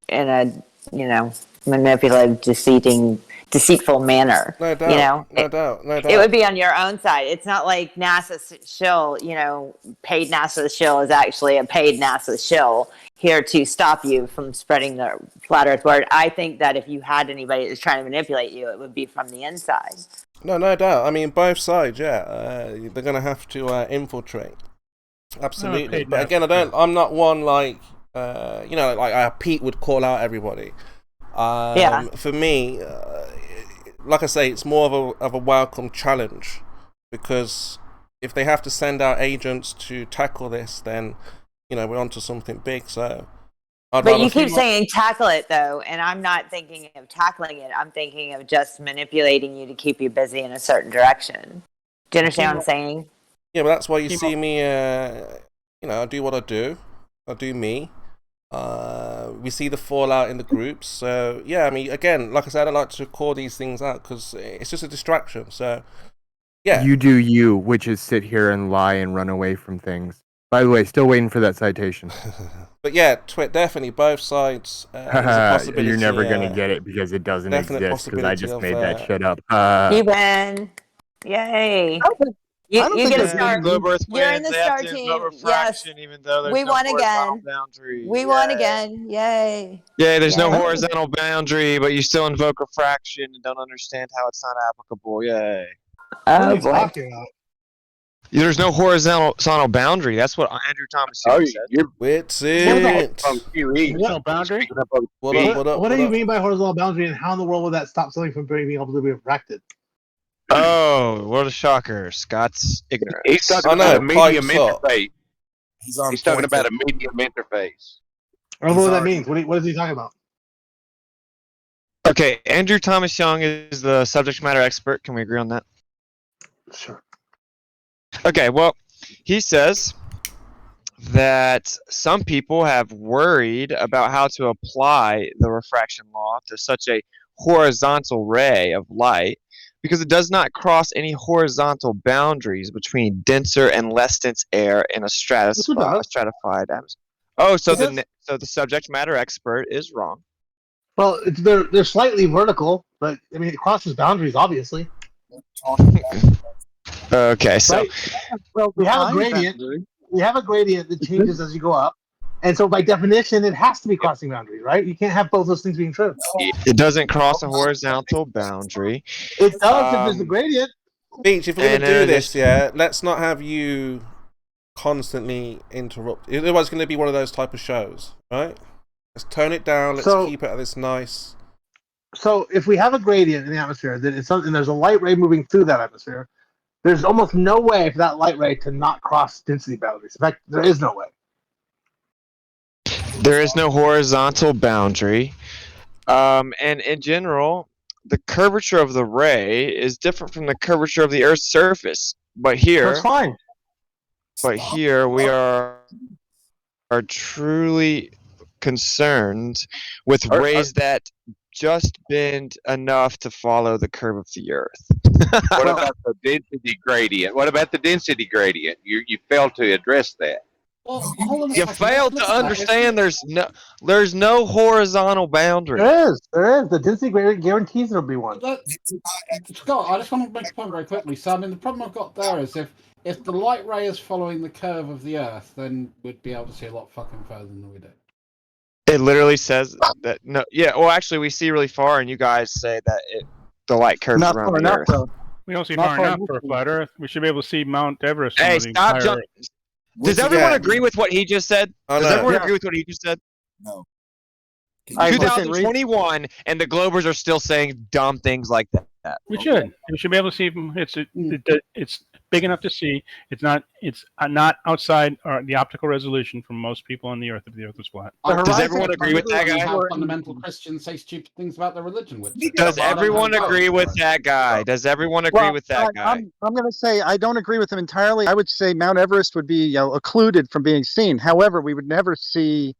in a, manipulative, deceitful manner. No doubt. No doubt. It would be on your own side. It's not like NASA's shill, paid NASA shill is actually a paid NASA shill here to stop you from spreading the flat earth word. I think that if you had anybody that's trying to manipulate you, it would be from the inside. No doubt. I mean, both sides, yeah. They're going to have to infiltrate. Absolutely. But again, I'm not one like, like Pete would call out everybody. For me, like I say, it's more of a welcome challenge, because if they have to send out agents to tackle this, then we're onto something big. So, but you keep saying tackle it though, and I'm not thinking of tackling it. I'm thinking of just manipulating you to keep you busy in a certain direction. Do you understand what I'm saying? Yeah, but that's why you see me. I do what I do. I do me. We see the fallout in the groups. So yeah, I mean, again, like I said, I like to call these things out because it's just a distraction. So yeah, you do you, which is sit here and lie and run away from things. By the way, still waiting for that citation. But yeah, definitely both sides. You're never gonna get it because it doesn't exist. Because I just made that shit up. You win! Yay! You get a start. You're in the start team. Yes. Even though there's we no won again. Boundary. We won again. Yay. Yeah, there's no horizontal boundary, but you still invoke refraction and don't understand how it's not applicable. Yay. Oh, boy. There's no horizontal boundary. That's what Andrew Thomas said. You're WITSIT. Horizontal boundary? What do you mean by horizontal boundary, and how in the world would that stop something from being able to be refracted? Oh, what a shocker. Scott's ignorant. He's talking about a medium interface. He's talking about a medium interface. I don't know what that means. What is he talking about? Okay, Andrew Thomas Young is the subject matter expert. Can we agree on that? Sure. Okay, well, he says that some people have worried about how to apply the refraction law to such a horizontal ray of light because it does not cross any horizontal boundaries between denser and less dense air in a stratified atmosphere. Oh, so the subject matter expert is wrong. Well, they're slightly vertical, but I mean it crosses boundaries, obviously. Okay, so well, we have a gradient. We have a gradient that changes as you go up, and so by definition, it has to be crossing boundaries, right? You can't have both those things being true. It doesn't cross a horizontal boundary. It does if there's a gradient. Beach, if we're going to do this, let's not have you constantly interrupt. Otherwise, it's going to be one of those type of shows, right? Let's tone it down. Let's keep it at this nice. So if we have a gradient in the atmosphere, that it's something, there's a light ray moving through that atmosphere. There's almost no way for that light ray to not cross density boundaries. In fact, there is no way. There is no horizontal boundary. And in general, the curvature of the ray is different from the curvature of the Earth's surface. But here, that's fine. But here we are truly concerned with rays that just bend enough to follow the curve of the Earth. What about the density gradient? What about the density gradient? You failed to address that. Well, hold on you failed to understand there's no horizontal boundary. There is. The density gradient guarantees there'll be one. Scott, I just want to make a point very quickly. So, I mean, the problem I've got there is if the light ray is following the curve of the Earth, then we'd be able to see a lot fucking further than we do. It literally says that no. Yeah. Well, actually, we see really far, and you guys say that the light curves around the Earth. Though. We don't see far enough for a flat Earth. We should be able to see Mount Everest. Hey, stop jumping. Does everyone agree with what he just said? Does everyone agree with what he just said? No. 2021, and the Globers are still saying dumb things like that. We should. We should be able to see. It's big enough to see. It's not outside the optical resolution for most people on the Earth if the Earth was flat. Does everyone agree with that guy? How fundamental Christians say stupid things about their religion. Does everyone agree with that guy? Does everyone agree with that guy? I'm going to say I don't agree with him entirely. I would say Mount Everest would be occluded from being seen. However, we would never see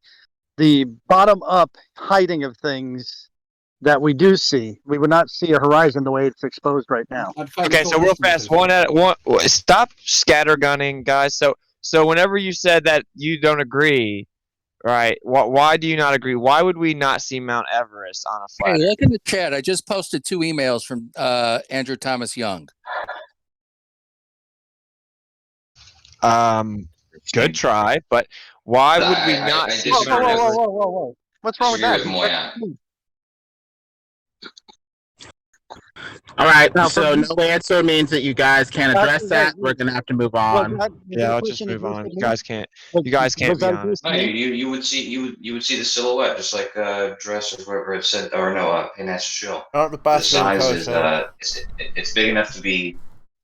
the bottom-up hiding of things that we do see. We would not see a horizon the way it's exposed right now. Okay, so real fast, one. Stop scattergunning, guys. So whenever you said that you don't agree, right? Why do you not agree? Why would we not see Mount Everest on a flat Hey, Earth? look in the chat. I just posted 2 emails from Andrew Thomas Young. Good try, but why would we not I see Whoa, disagree Mount whoa, whoa, Everest? whoa, whoa, whoa! What's wrong with disagree that? with Moyan. All right, Now, so from no answer means that you guys can't address that. We're gonna have to move on. was Yeah, that a let's just question move on. addressed You to me? guys can't. You guys can't Was be that honest. No, you would see the silhouette just like dress or wherever it said, or no, Paynas Shill. Out the The bathroom, size is Kosho. it's big enough to be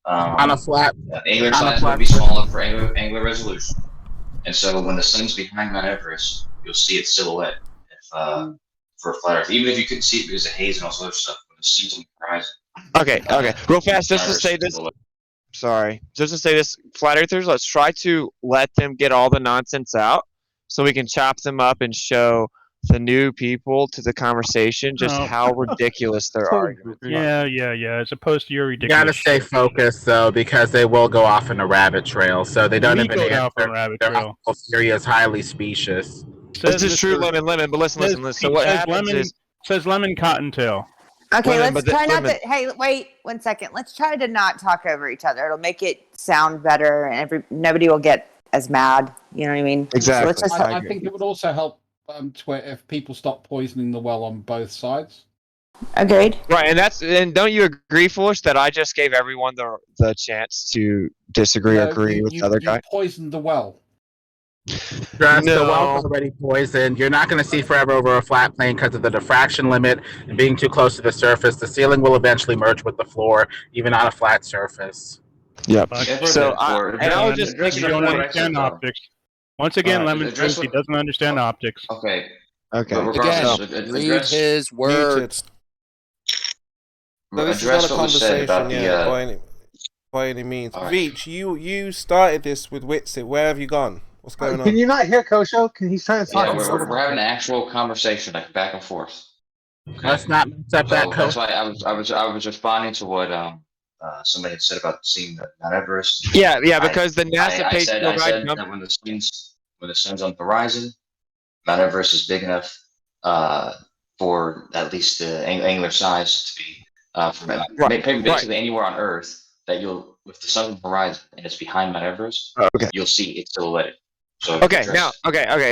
On a flat, angular on a size flat would be small enough for angular resolution. And so when the sun's behind Mount Everest, you'll see its silhouette for a flat Earth. Even if you couldn't see it because of haze and all sorts of stuff, when the sun's on the horizon. Okay. Real fast, just to Everest say this. silhouette. Sorry, just to say this, flat earthers. Let's try to let them get all the nonsense out, so we can chop them up and show the new people to the conversation just No. how ridiculous their arguments are. Yeah. As opposed to your you ridiculous. gotta stay shit. focused though, because they will go off on a rabbit trail. So they don't We even go down answer. on rabbit Their trail. whole theory is highly specious. This Says is true, Mr. lemon. But listen. So what says happens lemon, is, says lemon cottontail. Okay, Lemon, let's but try not lemon. to. Hey, wait 1 second. Let's try to not talk over each other. It'll make it sound better, and nobody will get as mad. You know what I mean? Exactly. So let's just. I I agree. think it would also help if people stop poisoning the well on both sides. Agreed. Right, and don't you agree, Foolish, that I just gave everyone the chance to disagree or agree with the other guy? You poisoned the well. Dress, the No. well's already poisoned. You're not going to see forever over a flat plane because of the diffraction limit and being too close to the surface. The ceiling will eventually merge with the floor, even on a flat surface. Yep. Fuck. So I was just address You the don't point understand though. optics. Once again, Alright, lemon address says he what- doesn't understand optics. Okay. Okay. But regardless, Again, read address his words. Muted. So this is not address a what was said conversation about the yet, by any means. Alright. Veach, you started this with WITSIT. Where have you gone? What's going Can on? you not hear Kosho? He's trying to talk. yeah, we're having an actual conversation, like back and forth. Okay. Let's not mix up that So that's code. why I was responding to what somebody had said about seeing the Mount Everest. Yeah, because the NASA I page said that when the sun's on the horizon, Mount Everest is big enough for at least the angular size to be basically anywhere on Earth that if the sun's on the horizon and it's behind Mount Everest, you'll see it silhouetted. So Okay,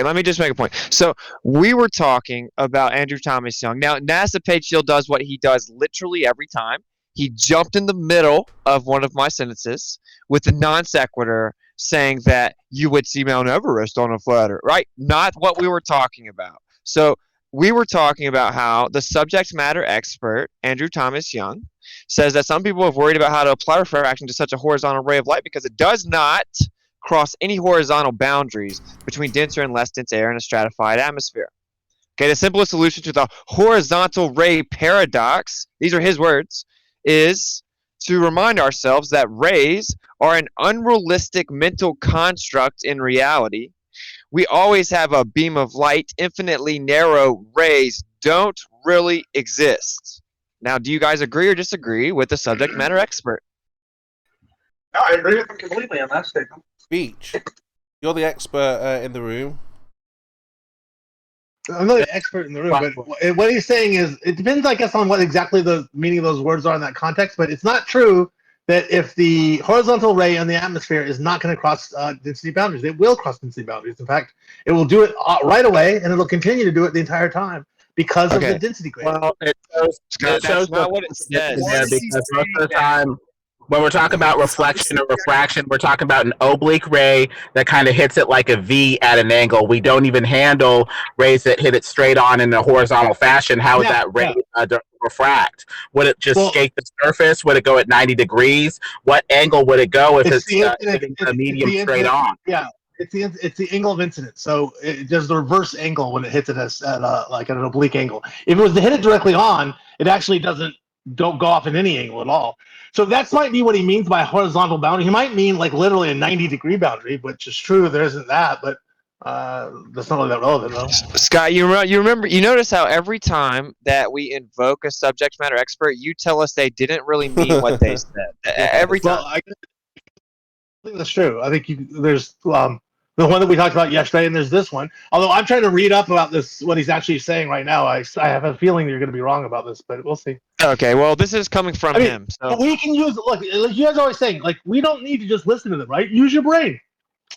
let me just make a point. So we were talking about Andrew Thomas Young. Now, NASA Page Shield does what he does literally every time. He jumped in the middle of one of my sentences with a non sequitur saying that you would see Mount Everest on a flat Earth, right? Not what we were talking about. So we were talking about how the subject matter expert, Andrew Thomas Young, says that some people have worried about how to apply refraction to such a horizontal ray of light because it does not cross any horizontal boundaries between denser and less dense air in a stratified atmosphere. Okay, the simplest solution to the horizontal ray paradox, these are his words, is to remind ourselves that rays are an unrealistic mental construct in reality. We always have a beam of light. Infinitely narrow rays don't really exist. Now, do you guys agree or disagree with the subject matter expert? No, I agree with him completely on that statement. Beach, you're the expert in the room. I'm not an expert in the room, but what he's saying is it depends, I guess, on what exactly the meaning of those words are in that context. But it's not true that if the horizontal ray in the atmosphere is not going to cross density boundaries, it will cross density boundaries. In fact, it will do it right away, and it'll continue to do it the entire time because of the density gradient. Well, it shows That's not what it says. Because most of the time, when we're talking about reflection or refraction, we're talking about an oblique ray that kind of hits it like a V at an angle. We don't even handle rays that hit it straight on in a horizontal fashion. How would that ray refract? Would it just skate the surface? Would it go at 90 degrees? What angle would it go if it's hitting a medium straight on? Yeah, it's the angle of incidence. So it does the reverse angle when it hits it at an oblique angle. If it was to hit it directly on, it actually don't go off in any angle at all. So that might be what he means by horizontal boundary. He might mean like literally a 90-degree boundary, which is true. There isn't that, but that's not really that relevant, though. Scott, you notice how every time that we invoke a subject matter expert, you tell us they didn't really mean what they said. Every time. Well, I think that's true. I think there's The one that we talked about yesterday, and there's this one. Although I'm trying to read up about this, what he's actually saying right now. I have a feeling you're going to be wrong about this, but we'll see. Okay, well, this is coming from him. So But we can use, look, like you guys are always saying, like, we don't need to just listen to them, right? Use your brain.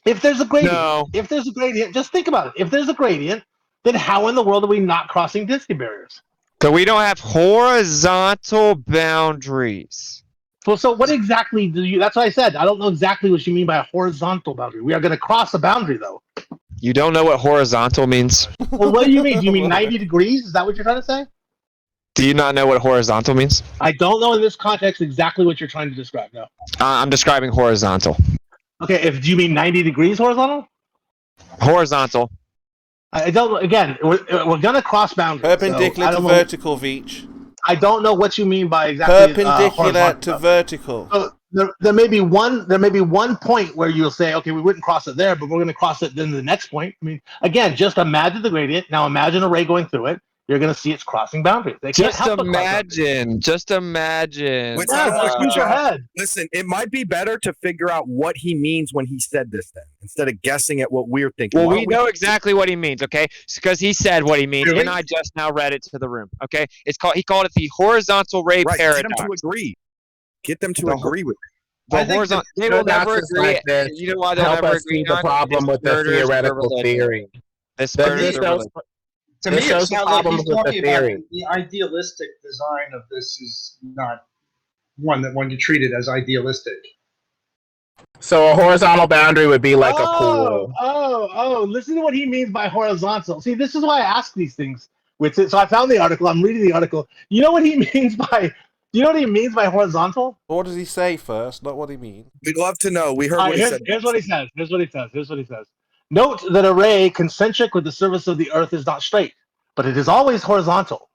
If there's a gradient, just think about it. If there's a gradient, then how in the world are we not crossing density barriers? So we don't have horizontal boundaries. Well, so what exactly do you? That's what I said. I don't know exactly what you mean by a horizontal boundary. We are going to cross a boundary, though. You don't know what horizontal means? Well, what do you mean? Do you mean 90 degrees? Is that what you're trying to say? Do you not know what horizontal means? I don't know in this context exactly what you're trying to describe. No. I'm describing horizontal. Okay. Do you mean 90 degrees horizontal? Horizontal. I don't. Again, we're going to cross boundaries. Perpendicular to vertical, Veach. I don't know what you mean by exactly perpendicular to vertical. So there may be one point where you'll say, okay, we wouldn't cross it there, but we're going to cross it then the next point. I mean, again, just imagine the gradient. Now imagine a ray going through it. You're going to see it's crossing boundaries. They can't help but imagine. Just imagine. Use your head. Listen, it might be better to figure out what he means when he said this then, instead of guessing at what we're thinking. Well, we know exactly what he means, okay? Because he said what he means, Really? and I just now read it to the room, okay? He called it the horizontal ray paradox. Get them to agree. Get them to agree with it. The horizontal. They will never agree. Like this You know why they'll help never us agree? see the problem with the theoretical theory. To me, shows it the sounds like problem he's with the talking about theory. the idealistic design of this is not one that one can treat it as idealistic. So a horizontal boundary would be like a pool. Listen to what he means by horizontal. See, this is why I ask these things. So I found the article. I'm reading the article. You know what he means by? Do you know what he means by horizontal? What does he say first? Not what he means. We'd love to know. We heard what he said. Here's what he says. Here's what he says. Note that a ray concentric with the surface of the Earth is not straight, but it is always horizontal.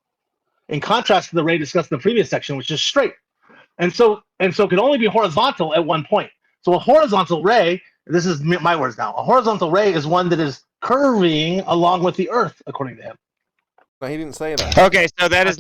In contrast to the ray discussed in the previous section, which is straight, and so can only be horizontal at one point. So a horizontal ray, this is my words now. A horizontal ray is one that is curving along with the Earth, according to him. No, he didn't say that. Okay, so that is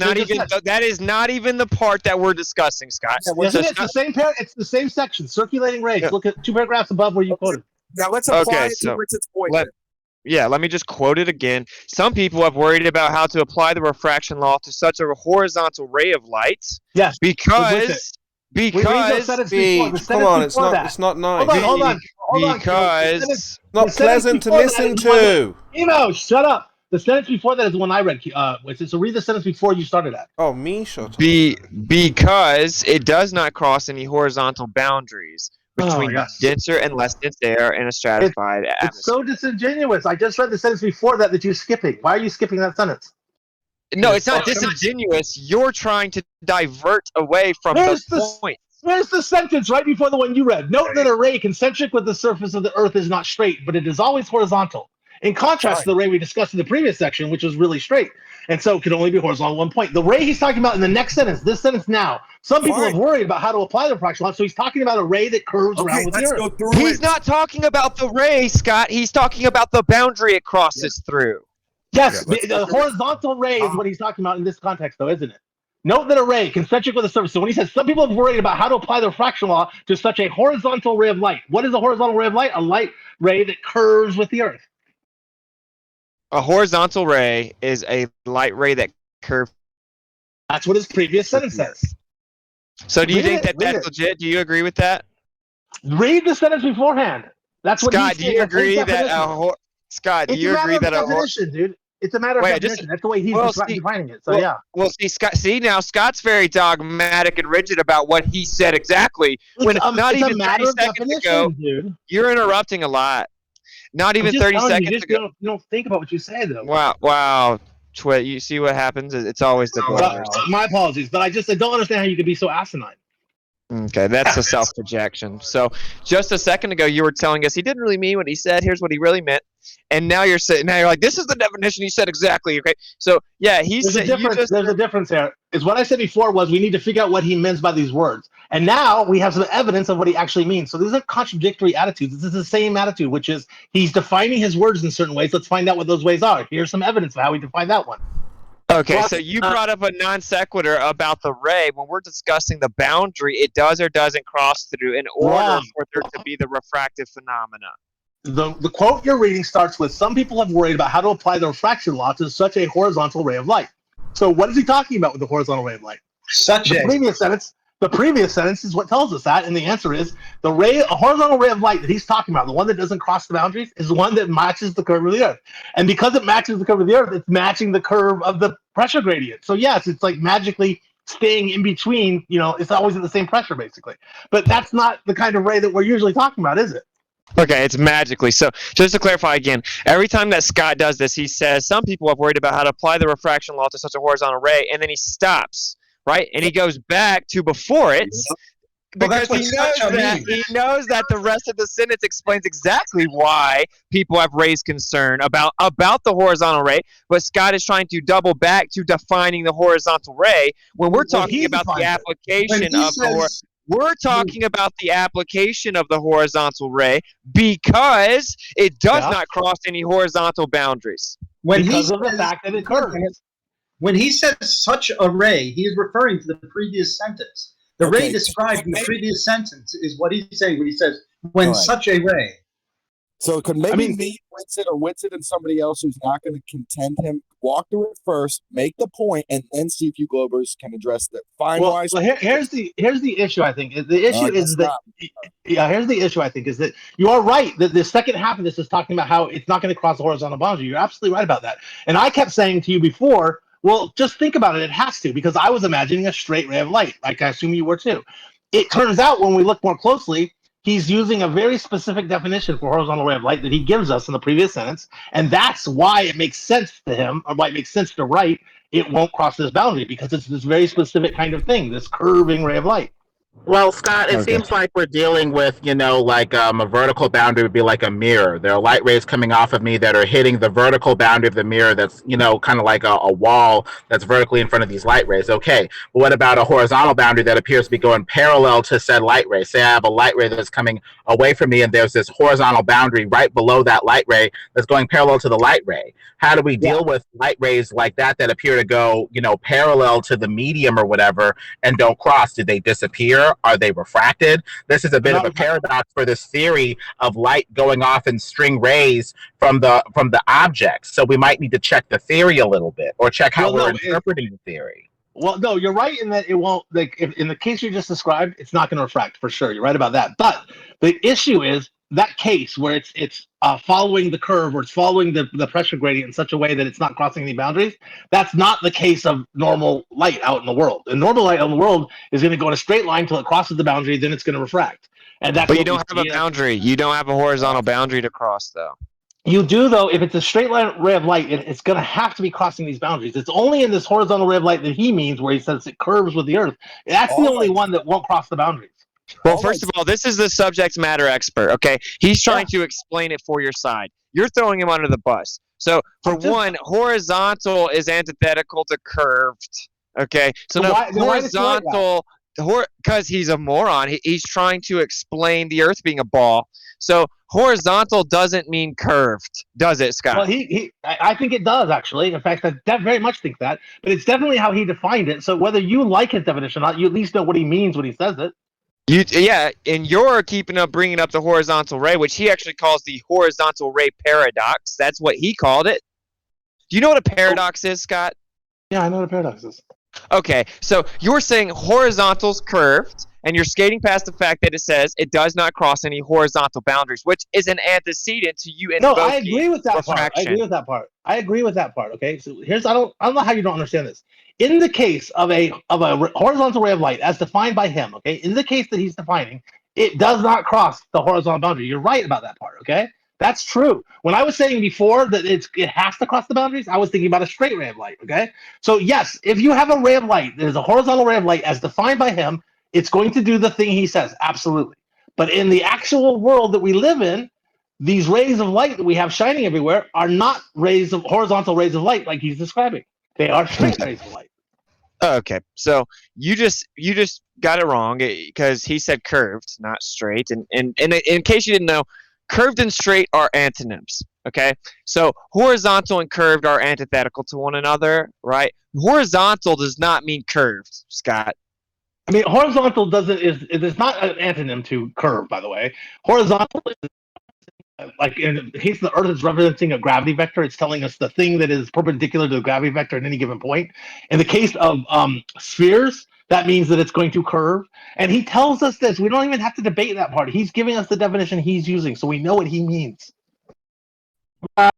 not even the part that we're discussing, Scott. Yes, it's the same it's the same section. Circulating rays. Yeah. Look at 2 paragraphs above where you quoted. Now let's apply it to WITSIT's point. Let me just quote it again. Some people have worried about how to apply the refraction law to such a horizontal ray of light. Yes. Because come on, it's not nice. Hold on. Because not pleasant to listen to. Emo, shut up. The sentence before that is the one I read. So read the sentence before you started at. Oh, me shut up. Because it does not cross any horizontal boundaries between denser and less dense air in a stratified atmosphere. It's so disingenuous. I just read the sentence before that you're skipping. Why are you skipping that sentence? No, it's not disingenuous. You're trying to divert away from the point. Where's the sentence right before the one you read? Note that a ray concentric with the surface of the Earth is not straight, but it is always horizontal. In contrast to the ray we discussed in the previous section, which was really straight, and so could only be horizontal at one point. The ray he's talking about in the next sentence, this sentence now, some people have worried about how to apply the refraction law, so he's talking about a ray that curves around with the Earth. He's not talking about the ray, Scott. He's talking about the boundary it crosses through. Yes, the horizontal ray is what he's talking about in this context, though, isn't it? Note that a ray concentric with a surface. So when he says some people have worried about how to apply the refraction law to such a horizontal ray of light. What is a horizontal ray of light? A light ray that curves with the Earth. A horizontal ray is a light ray that curves. That's what his previous sentence says. So do you think that's legit? Do you agree with that? Read the sentence beforehand. That's what Scott, do you agree that Scott, do you agree that definition, dude? It's a matter of definition. That's the way he's defining it. So yeah. Well, see, Scott. See now, Scott's very dogmatic and rigid about what he said exactly. When it's not even 30 seconds ago, dude. You're interrupting a lot. Not even 30 seconds ago. You don't think about what you say, though. Wow. Twit, you see what happens? It's always the blur. My apologies, but I don't understand how you could be so asinine. Okay, that's a self-projection. So just a second ago, you were telling us he didn't really mean what he said. Here's what he really meant. And now you're like, this is the definition he said exactly. Okay, so yeah, there's a difference here. Is what I said before was we need to figure out what he means by these words, and now we have some evidence of what he actually means. So these are contradictory attitudes. This is the same attitude, which is he's defining his words in certain ways. Let's find out what those ways are. Here's some evidence of how we define that one. Okay, so you brought up a non sequitur about the ray. When we're discussing the boundary, it does or doesn't cross through in order for there to be the refractive phenomena. The quote you're reading starts with, some people have worried about how to apply the refraction law to such a horizontal ray of light. So what is he talking about with the horizontal ray of light? The previous sentence is what tells us that, and the answer is a horizontal ray of light that he's talking about, the one that doesn't cross the boundaries, is the one that matches the curve of the Earth. And because it matches the curve of the Earth, it's matching the curve of the pressure gradient. So yes, it's like magically staying in between, it's always at the same pressure, basically. But that's not the kind of ray that we're usually talking about, is it? Okay, it's magically. So just to clarify again, every time that Scott does this, he says some people have worried about how to apply the refraction law to such a horizontal ray, and then he stops, right? And he goes back to before it because he knows that the rest of the sentence explains exactly why people have raised concern about the horizontal ray, but Scott is trying to double back to defining the horizontal ray when we're talking about the application of the We're talking about the application of the horizontal ray because it does not cross any horizontal boundaries. Because of the fact that it curves. When he says such a ray, he is referring to the previous sentence. The ray described in the previous sentence is what he's saying when he says, when such a ray. So could maybe me, WITSIT, and somebody else who's not going to contend him walk through it first, make the point, and then see if you Globers can address that. Here's the issue. I think the issue is that here's the issue. I think is that you are right that the second half of this is talking about how it's not going to cross the horizontal boundary. You're absolutely right about that. And I kept saying to you before, well, just think about it. It has to, because I was imagining a straight ray of light, like I assume you were too. It turns out when we look more closely, he's using a very specific definition for horizontal ray of light that he gives us in the previous sentence, and that's why it makes sense to him, or why it makes sense to write it won't cross this boundary, because it's this very specific kind of thing, this curving ray of light. Well, Scott, it seems like we're dealing with, a vertical boundary would be like a mirror. There are light rays coming off of me that are hitting the vertical boundary of the mirror that's, kind of like a wall that's vertically in front of these light rays. Okay, but what about a horizontal boundary that appears to be going parallel to said light ray? Say I have a light ray that's coming away from me, and there's this horizontal boundary right below that light ray that's going parallel to the light ray. How do we deal with light rays like that appear to go, parallel to the medium or whatever and don't cross? Do they disappear? Are they refracted? This is a bit of a paradox for this theory of light going off in string rays from the object. So we might need to check the theory a little bit, or check how we're interpreting the theory. Well, no, you're right in that it won't. In the case you just described, it's not going to refract for sure. You're right about that. But the issue is that case where it's following the curve, or it's following the pressure gradient in such a way that it's not crossing any boundaries. That's not the case of normal light out in the world. And normal light out in the world is going to go in a straight line till it crosses the boundary, then it's going to refract. And that's. But you don't have a boundary. You don't have a horizontal boundary to cross, though. You do, though. If it's a straight line ray of light, it's going to have to be crossing these boundaries. It's only in this horizontal ray of light that he means, where he says it curves with the Earth. That's the only one that won't cross the boundaries. Well, first of all, this is the subject matter expert, okay? He's trying to explain it for your side. You're throwing him under the bus. So, for one, horizontal is antithetical to curved, okay? So, horizontal, because he's a moron, he's trying to explain the Earth being a ball. So, horizontal doesn't mean curved, does it, Scott? Well, I think it does, actually. In fact, I very much think that. But it's definitely how he defined it. So, whether you like his definition or not, you at least know what he means when he says it. And you're bringing up the horizontal ray, which he actually calls the horizontal ray paradox. That's what he called it. Do you know what a paradox is, Scott? Yeah, I know what a paradox is. Okay, so you're saying horizontal's curved, and you're skating past the fact that it says it does not cross any horizontal boundaries, which is an antecedent to you invoking No, I agree with that refraction. I agree with that part. Okay, so here's I don't know how you don't understand this. In the case of a horizontal ray of light, as defined by him, okay, in the case that he's defining, it does not cross the horizontal boundary. You're right about that part. Okay, that's true. When I was saying before that it has to cross the boundaries, I was thinking about a straight ray of light. Okay, so yes, if you have a ray of light that is a horizontal ray of light as defined by him, it's going to do the thing he says, absolutely. But in the actual world that we live in, these rays of light that we have shining everywhere are not horizontal rays of light like he's describing. They are straight rays of light. Okay, so you just got it wrong because he said curved, not straight. And in case you didn't know, curved and straight are antonyms. Okay, so horizontal and curved are antithetical to one another, right? Horizontal does not mean curved, Scott. I mean, horizontal is not an antonym to curve, by the way. Horizontal is like in the case of the Earth is representing a gravity vector, it's telling us the thing that is perpendicular to the gravity vector at any given point. In the case of spheres, that means that it's going to curve. And he tells us this. We don't even have to debate that part. He's giving us the definition he's using, so we know what he means.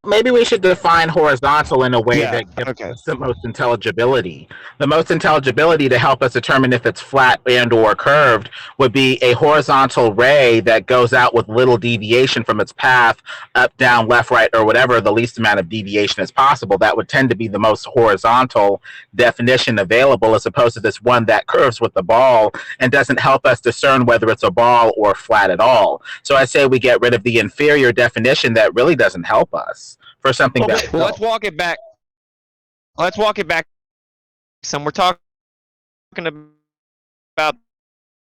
Maybe we should define horizontal in a way that gives us the most intelligibility. The most intelligibility to help us determine if it's flat and or curved would be a horizontal ray that goes out with little deviation from its path, up, down, left, right, or whatever the least amount of deviation is possible. That would tend to be the most horizontal definition available, as opposed to this one that curves with the ball and doesn't help us discern whether it's a ball or flat at all. So I say we get rid of the inferior definition that really doesn't help us for something better. Well, let's walk it back. Let's walk it back. Some we're talking about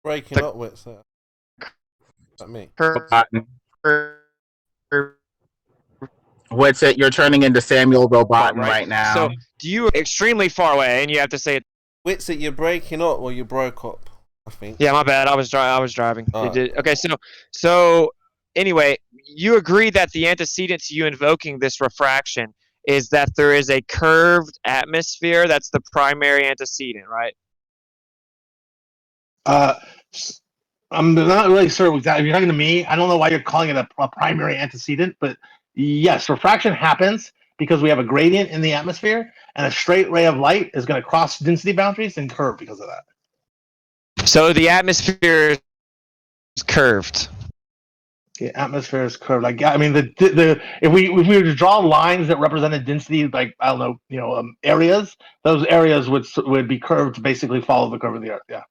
breaking up with, sir. Not me. What's it? You're turning into Samuel Robotin right now. So, do you extremely far away, and you have to say it? WITSIT, you're breaking up, or you broke up, I think. Yeah, my bad. I was driving. Oh. Okay, so anyway, you agree that the antecedent to you invoking this refraction is that there is a curved atmosphere. That's the primary antecedent, right? I'm not really sure if you're talking to me. I don't know why you're calling it a primary antecedent, but yes, refraction happens because we have a gradient in the atmosphere, and a straight ray of light is going to cross density boundaries and curve because of that. So the atmosphere is curved. The atmosphere is curved. Like, I mean, if we were to draw lines that represented density, like, I don't know, areas, those areas would be curved to basically follow the curve of the Earth. Yeah.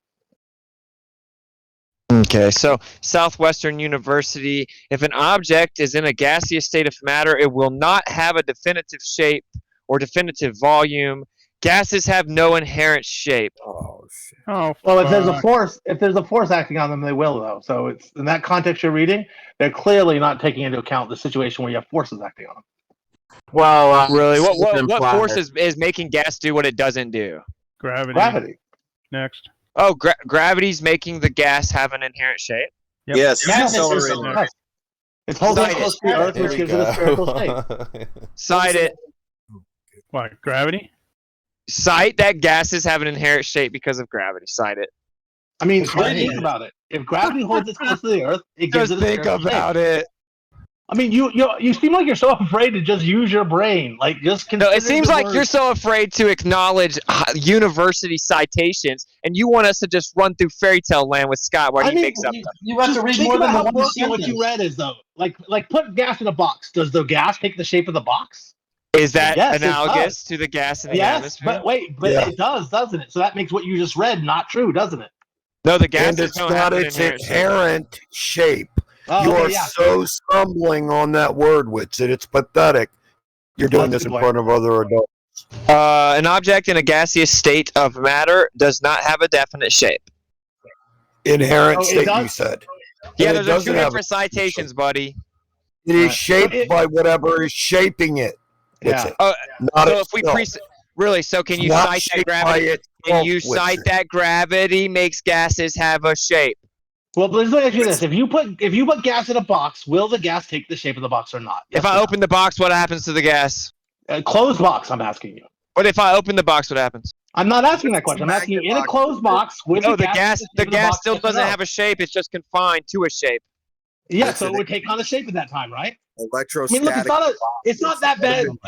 Okay, so Southwestern University, if an object is in a gaseous state of matter, it will not have a definitive shape or definitive volume. Gases have no inherent shape. Oh shit. Oh, well, if there's a force acting on them, they will, though. So it's in that context you're reading, they're clearly not taking into account the situation where you have forces acting on them. Well, really, what force is making gas do what it doesn't do? Gravity. Next. Oh, gravity's making the gas have an inherent shape? Yep. Yes. Yes. It's holding it close to the Earth, which gives it a spherical shape. Cite it. What, gravity? Cite that gases have an inherent shape because of gravity. Cite it. I mean, think about it. If gravity holds it close to the Earth, it gives it a spherical shape. it. I mean, you seem like you're so afraid to just use your brain. Like, just no. It seems like you're so afraid to acknowledge university citations, and you want us to just run through fairy tale land with Scott where he makes up. You have to read more than the one sentence. What you read is though, like put gas in a box. Does the gas take the shape of the box? Is that analogous to the gas in the atmosphere? But it does, doesn't it? So that makes what you just read not true, doesn't it? No, the gas and it's not its inherent shape. You are so stumbling on that word, WITSIT. It's pathetic. You're doing this in front of other adults. An object in a gaseous state of matter does not have a definite shape. Inherent state, you said. Yeah, those are two different citations, buddy. It is shaped by whatever is shaping it. Yeah. So if we so can you cite that gravity? Can you cite that gravity makes gases have a shape? Well, let me ask you this: if you put gas in a box, will the gas take the shape of the box or not? Yes, if I open the box, what happens to the gas? A closed box. I'm asking you. What if I open the box? What happens? I'm not asking that question. I'm asking you in a closed box. No, the gas still doesn't have a shape. It's just confined to a shape. Yeah, so it would take on a shape at that time, right? Electrostatic. I mean, look, it's not that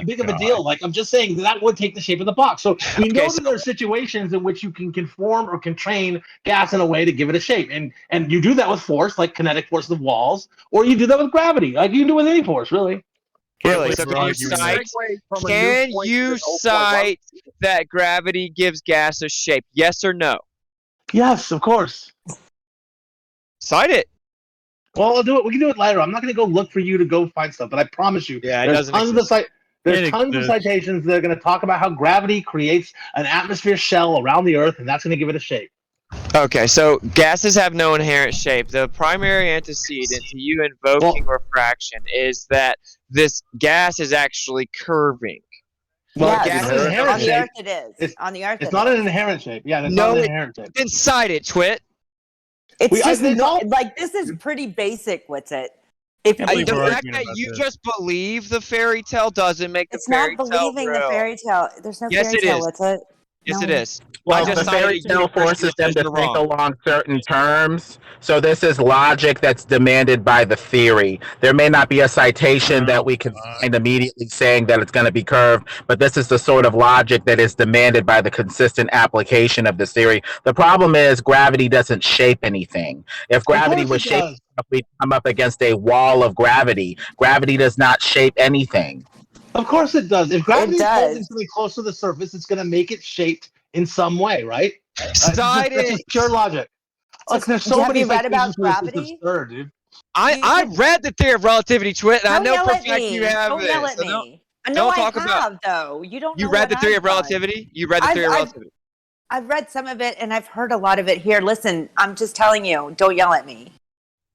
big of a deal. Like, I'm just saying that would take the shape of the box. So we know that there are situations in which you can conform or constrain gas in a way to give it a shape, and you do that with force, like kinetic force of walls, or you do that with gravity, like you can do with any force, really. Really? So can you cite that gravity gives gas a shape? Yes or no? Yes, of course. Cite it. Well, I'll do it. We can do it later. I'm not going to go look for you to go find stuff, but I promise you, there's tons of citations that are going to talk about how gravity creates an atmosphere shell around the Earth, and that's going to give it a shape. Okay, so gases have no inherent shape. The primary antecedent to you invoking refraction is that this gas is actually curving. Well, on the Earth it is. On the Earth it's not an inherent shape. Yeah, it's no, not an inherent shape. Then cite it, Twit. It's just like this is pretty basic. WITSIT. If Can't believe The we're fact arguing that about you this. just believe the fairy tale doesn't make the it's not fairy tale believing the real. fairy tale. There's no Yes, fairy it tale. is. What's it? Yes, it No. is. Well, I just the cited fairy a tale university forces that them says to you're think wrong. along certain terms. So this is logic that's demanded by the theory. There may not be a citation that we can find immediately saying that it's going to be curved, but this is the sort of logic that is demanded by the consistent application of this theory. The problem is gravity doesn't shape anything. If gravity was shaping, we'd come up against a wall of gravity. Gravity does not shape anything. Of course it does. If gravity is holding does. something close to the surface, it's going to make it shaped in some way, right? Cite That's just it. pure logic. Look, there's so Have many you read about citations for this. It's gravity? absurd, dude. I read the theory of relativity, Twit, and I Don't know yell for a at fact me. you have Don't it. yell at So me. No, don't I talk about. have though. You don't You know read what the theory I've of done. relativity? You read the theory of relativity? I've read some of it, and I've heard a lot of it here. Listen, I'm just telling you. Don't yell at me.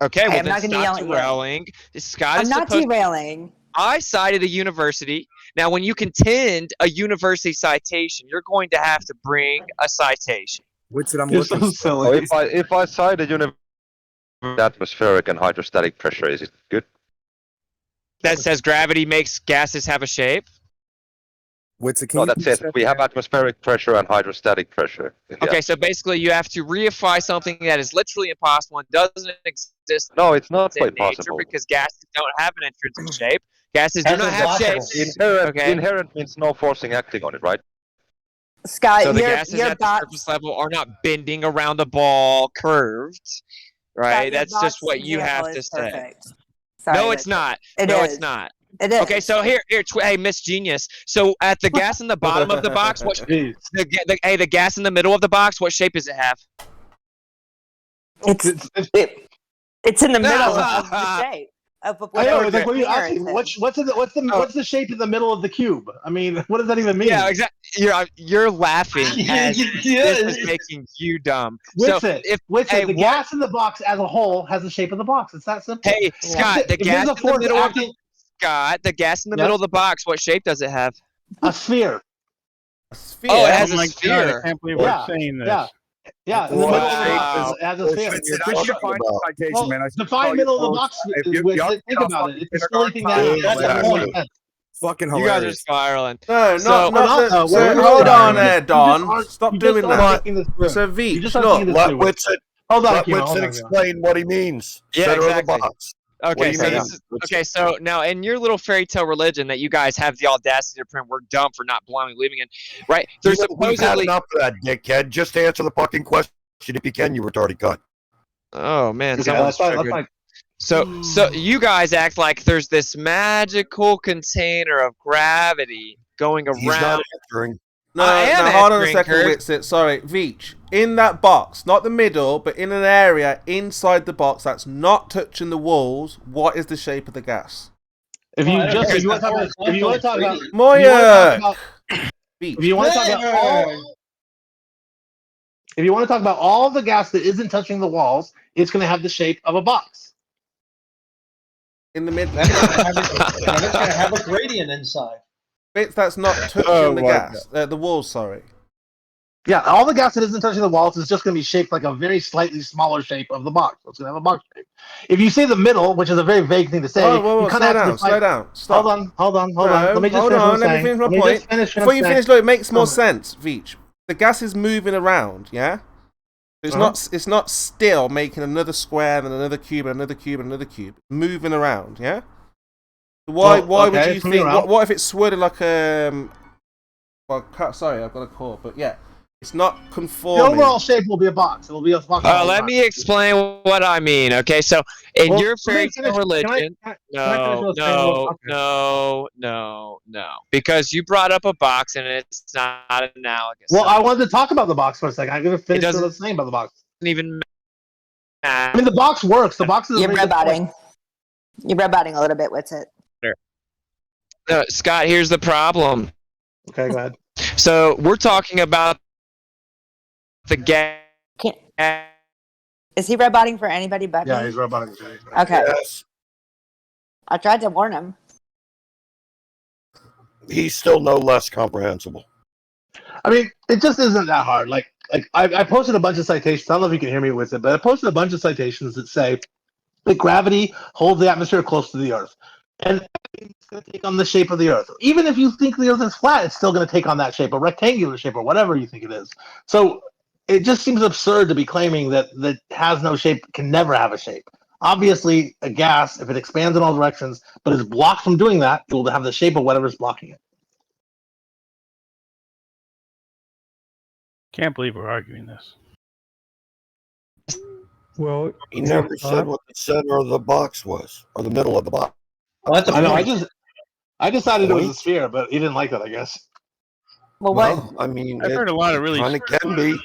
Okay, well I'm then not gonna stop yell at you. derailing. Scott I'm is not supposed. derailing. I cited a university. Now, when you contend a university citation, you're going to have to bring a citation. Which I'm You're looking so for. silly. If I cite a universe atmospheric and hydrostatic pressure, is it good? That says gravity makes gases have a shape. No, that says we have atmospheric pressure and hydrostatic pressure. Okay, so basically you have to reify something that is literally impossible and doesn't exist. No, it's not in quite nature possible. because gases don't have an intrinsic shape. Gases do not have shapes. Inherent means no forcing acting on it, right? Scott, So the your gases at the box, surface level are not bending around a ball curved, right? Scott, your That's just box what you example have to is say. perfect. Sorry, No, it's Richard. not. It no, is. it's not. It is. Okay, so here, hey, Miss Genius. So at the gas in the bottom of the box, what? The gas in the middle of the box, what shape does it have? It's in the middle of the shape of I know. whatever It's like, what are you container asking? it's in. What's the shape in the middle of the cube? I mean, what does that even mean? Yeah, exactly. You're laughing as this is making you dumb. So the gas in the box as a whole has the shape of the box. It's that simple. Hey, Scott, the gas in the middle of the the gas in the middle of the box. What shape does it have? A sphere. A sphere. Oh, it has Oh a my sphere. God, I can't believe we're saying this. Yeah, in the middle of the box it has a sphere. Define middle of the box. Think about it. It's the only thing that doesn't make sense. Fucking You hilarious. guys are spiraling. No, So- hold on there, Don. Stop doing that. So, You're Veach, just look. Let WITSIT, Hold on, let Kimo, hold WITSIT on, explain what he means. Yeah, Center exactly. of the box. Okay, What do so you this mean? is okay. So now, in your little fairy tale religion that you guys have the audacity to print, we're dumb for not blindly believing in, right? There's We've had supposedly. enough of that, dickhead. Just answer the fucking question if you can, you retarded cunt. Oh man, Okay, someone's that's triggered. fine. So you guys act like there's this magical container of gravity going He's not around. answering. No, I am hold on a answering, second, Kurt. Witsit. Sorry, Veach. In that box, not the middle, but in an area inside the box that's not touching the walls, what is the shape of the gas? If you want to talk about, if you want to talk about all the gas that isn't touching the walls, it's going to have the shape of a box. In the middle. It's going to have a gradient inside. Bits that's not touching the gas, the walls. Sorry. Yeah, all the gas that isn't touching the walls is just going to be shaped like a very slightly smaller shape of the box. So it's going to have a box shape. If you say the middle, which is a very vague thing to say, whoa, you kind of have to slow down. Stop. Hold on. Let me just finish my point. Before you finish, look, it makes more sense, Veach. The gas is moving around, yeah? It's not still making another square, then another cube, and another cube, and another cube. Moving around, yeah? Why would you think... What if it's swirling like a... Well, sorry, I've got a call, but yeah. It's not conforming. The overall shape will be a box. It will be a box. Let me explain what I mean, okay? So, in your fairy tale religion... No. Because you brought up a box and it's not analogous. Well, I wanted to talk about the box for a second. I'm going to finish what I was saying about the box. Even I mean, the box works. The box is You're red-batting. You're red-batting a little bit. What's it? Scott, here's the problem. Okay, go ahead. So we're talking about the gas. Is he red-batting for anybody but me? Yeah, he's red-batting. Okay. Yes. I tried to warn him. He's still no less comprehensible. I mean, it just isn't that hard. Like I posted a bunch of citations. I don't know if you can hear me with it, but I posted a bunch of citations that say that gravity holds the atmosphere close to the Earth. And it's going to take on the shape of the Earth. Even if you think the Earth is flat, it's still going to take on that shape, a rectangular shape, or whatever you think it is. So it just seems absurd to be claiming that has no shape can never have a shape. Obviously, a gas, if it expands in all directions, but is blocked from doing that, it will have the shape of whatever's blocking it. Can't believe we're arguing this. Well, he never said what the center of the box was, or the middle of the box. Well, that's a I know. point. I decided it was a Point? sphere, but he didn't like that, I guess. Well, Well, I mean, I've heard a lot of really. kind of can be.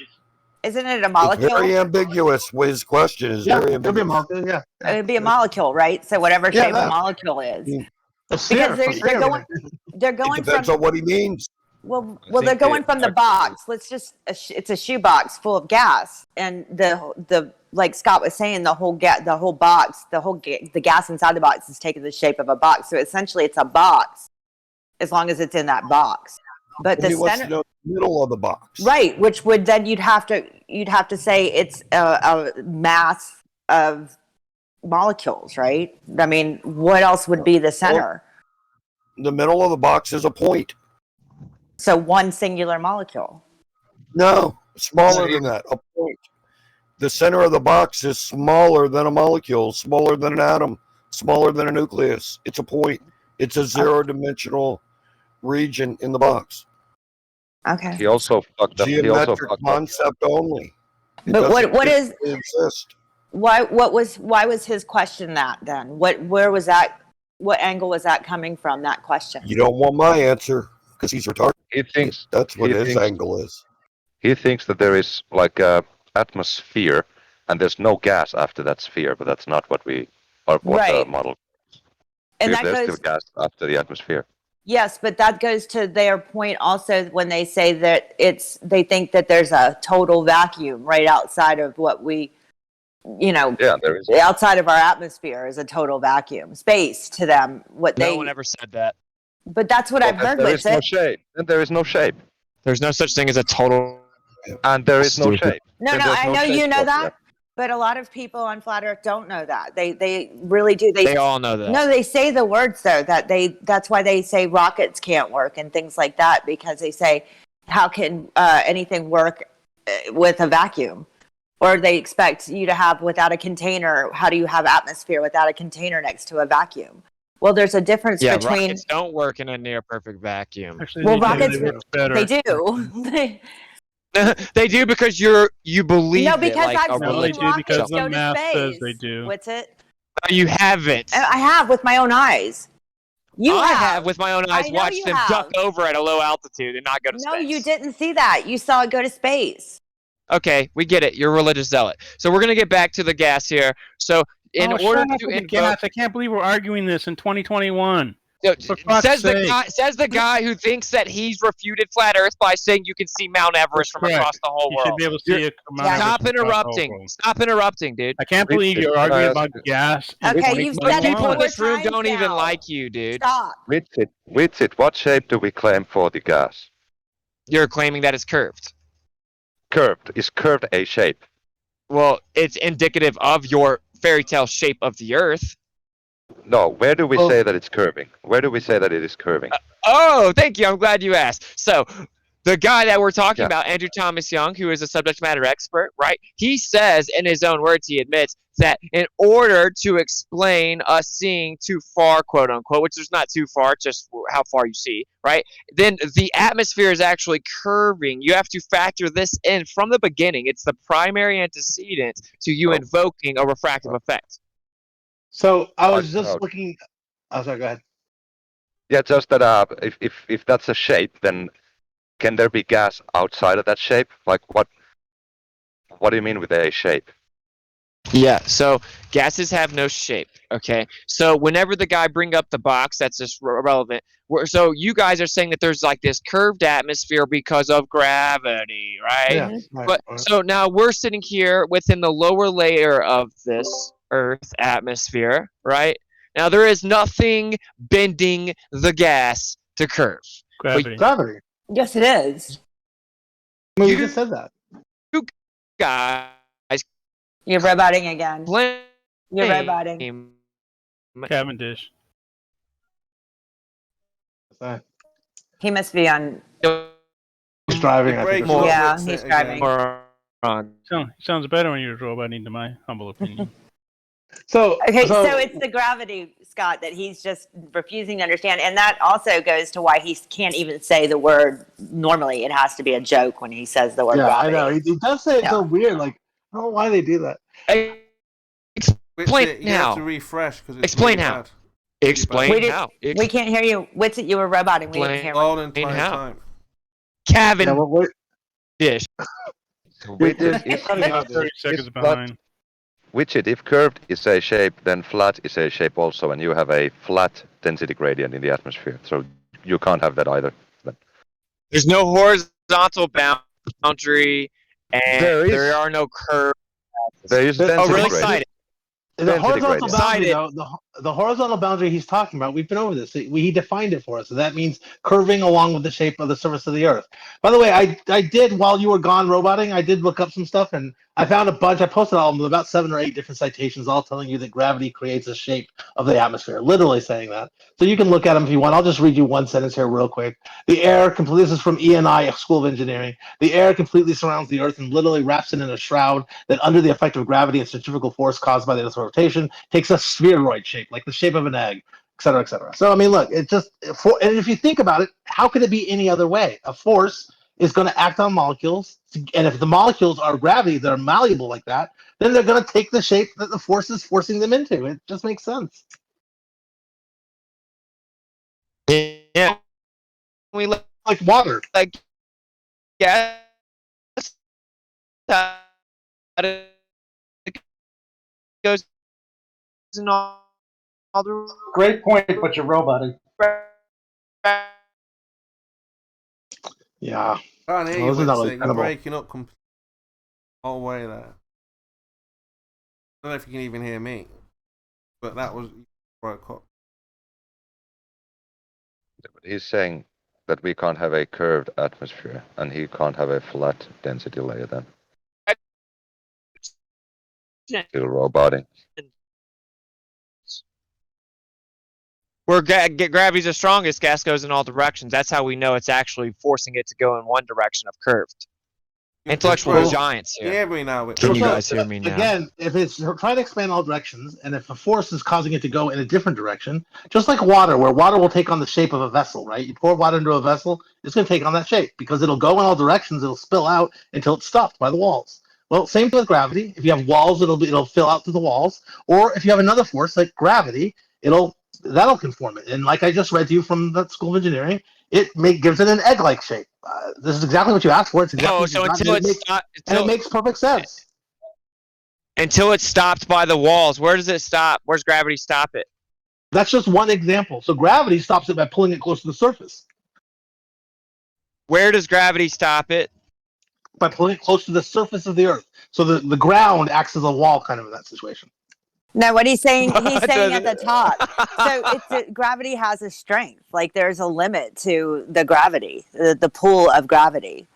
isn't it a It's molecule? very ambiguous. His question is Yeah, very it could be a ambiguous. molecule, yeah. It would be a molecule, right? So whatever Yeah, shape a that. molecule is. A sphere, Because they're going It depends from on what he means. well they're going from the box. Let's just it's a shoebox full of gas, and the like Scott was saying, the whole box, the gas inside the box is taking the shape of a box. So essentially, it's a box as long as it's in that box. But the He wants to center, know the middle of the box. right? Which would then you'd have to say it's a mass of molecules, right? I mean, what else would be the center? The middle of the box is a point. So one singular molecule. No, smaller than that. A point. The center of the box is smaller than a molecule, smaller than an atom, smaller than a nucleus. It's a point. It's a zero-dimensional region in the box. Okay. He also fucked up. Geometric concept only. It But what doesn't is physically exist. why was his question that then? Where was that? What angle was that coming from? That question. You don't want my answer because he's retarded. He thinks that's what he his thinks- angle is. He thinks that there is like a atmosphere, and there's no gas after that sphere, but that's not what the Right. model. And Because that there's goes- still gas after the atmosphere. Yes, but that goes to their point also when they say that they think that there's a total vacuum right outside of what we, Yeah, there is. outside of our atmosphere is a total vacuum. Space to them, No one ever said that. But that's what I've heard. There is no WITSIT. shape. And there is no shape. There's no such thing as a total. And there is no shape. No, And no, there's I know shape you know whatsoever. that, but a lot of people on Flat Earth don't know that. They really do. They all know that. No, they say the words though that's why they say rockets can't work and things like that, because they say how can anything work with a vacuum? Or they expect you to have without a container. How do you have atmosphere without a container next to a vacuum? Well, there's a difference Yeah, between. rockets don't work in a near perfect vacuum. Actually, Well, they do. rockets They work better. they do. They do because you believe No, it, because like I've a seen No, they religion. do rockets because go the to math says space. they do. What's it? No, you haven't. I have with my own eyes. You I have. have with my own eyes I know watched you them have. duck over at a low altitude and not go to No, space. you didn't see that. You saw it go to space. Okay, we get it. You're a religious zealot. So we're gonna get back to the gas here. So in Oh, order shut up to with the invoke, gas. I can't believe we're arguing this in 2021. Yo, For fuck's says the sake. guy who thinks that he's refuted flat Earth by saying you can see Mount Everest from Correct. across the whole You world. should be able to see it come out. Stop interrupting. Stop interrupting, dude. I can't believe you're arguing about gas. in Okay, you've said it People in 4 this room times don't even now. like you, dude. Stop. WITSIT, what shape do we claim for the gas? You're claiming that it's curved. Curved. Is curved a shape? Well, it's indicative of your fairy tale shape of the Earth. No, where do we say that it's curving? Where do we say that it is curving? Oh, thank you. I'm glad you asked. So, the guy that we're talking Yeah. about, Andrew Thomas Young, who is a subject matter expert, right? He says, in his own words, he admits that in order to explain us seeing too far, quote unquote, which is not too far, just how far you see, right? Then the atmosphere is actually curving. You have to factor this in from the beginning. It's the primary antecedent to you invoking a refractive effect. So I was just looking. Oh, sorry. Go ahead. Yeah, just that if that's a shape, then can there be gas outside of that shape? Like what do you mean with a shape? Yeah, so gases have no shape, okay? So whenever the guy bring up the box, that's just irrelevant. So you guys are saying that there's like this curved atmosphere because of gravity, right? Yeah, right, But right. so now we're sitting here within the lower layer of this Earth atmosphere, right? Now there is nothing bending the gas to curve. Gravity. Gravity. Yes, it is. I mean, you just said that. You guys You're roboting again. claim You're roboting. Cavendish. He must be on. He's driving. I think. Yeah, he's driving. Sounds better when you're roboting, to my humble opinion. So it's the gravity, Scott, that he's just refusing to understand, and that also goes to why he can't even say the word normally. It has to be a joke when he says the word gravity. I know. He does say it's so weird. Like, I don't know why they do that. Explain how. To refresh because explain how. Bad. Explain how. We can't hear you. What's it? You were roboting. We didn't hear you. How. Cavendish. WITSIT, if curved is a shape, then flat is a shape also, and you have a flat density gradient in the atmosphere. So you can't have that either. Then. There's no horizontal boundary, and there are no curves. There is density really gradient. excited. The horizontal boundary, though, the horizontal boundary he's talking about, we've been over this. He defined it for us. So that means curving along with the shape of the surface of the Earth. By the way, I did, while you were gone roboting, I did look up some stuff, and I found a bunch. I posted all of them, about 7 or 8 different citations, all telling you that gravity creates a shape of the atmosphere, literally saying that. So you can look at them if you want. I'll just read you one sentence here real quick. The air, this is from E&I, School of Engineering. The air completely surrounds the Earth and literally wraps it in a shroud that, under the effect of gravity and centrifugal force caused by the Earth's rotation, takes a spheroid shape, like the shape of an egg, et cetera, et cetera. So, I mean, look, and if you think about it, how could it be any other way? A force is going to act on molecules, and if the molecules are gravity, they're malleable like that, then they're going to take the shape that the force is forcing them into. It just makes sense. Yeah. We look like water. Like gas. It goes in all the Great point, but you're roboting. Yeah. I can't hear you. You're breaking up completely all the way there. I don't know if you can even hear me, but that was broke up. He's saying that we can't have a curved atmosphere, and he can't have a flat density layer then. Still roboting. Where gravity's the strongest, gas goes in all directions. That's how we know it's actually forcing it to go in one direction of curved. Intellectual giants here. Yeah, we know it. Can you guys hear me now? Again, if it's trying to expand all directions, and if a force is causing it to go in a different direction, just like water, where water will take on the shape of a vessel, right? You pour water into a vessel, it's going to take on that shape because it'll go in all directions. It'll spill out until it's stopped by the walls. Well, same thing with gravity. If you have walls, it'll fill out through the walls. Or if you have another force like gravity, that'll conform it. And like I just read to you from the School of Engineering, it gives it an egg-like shape. This is exactly what you asked for. It's exactly it makes perfect sense. Until it's stopped by the walls. Where does it stop? Where's gravity stop it? That's just one example. So gravity stops it by pulling it close to the surface. Where does gravity stop it? By pulling it close to the surface of the Earth. So the ground acts as a wall kind of in that situation. No, what he's saying at the top. So gravity has a strength. Like there's a limit to the gravity, the pull of gravity.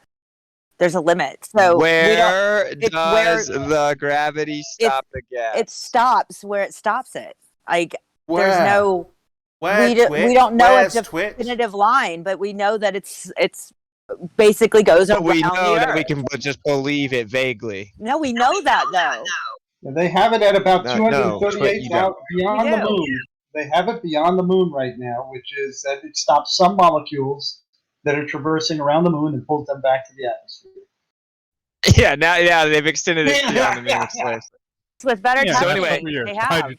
There's a limit. So where does the gravity stop the gas? It stops where it stops it. Like where? There's no. We don't know a definitive line, but we know that it's basically goes around the Earth. We know that we can just believe it vaguely. No, we know that though. They have it at about 238 out beyond the moon. They have it beyond the moon right now, which is that it stops some molecules that are traversing around the moon and pulls them back to the atmosphere. Yeah, now they've extended it beyond the moon. With better so anyway, they have.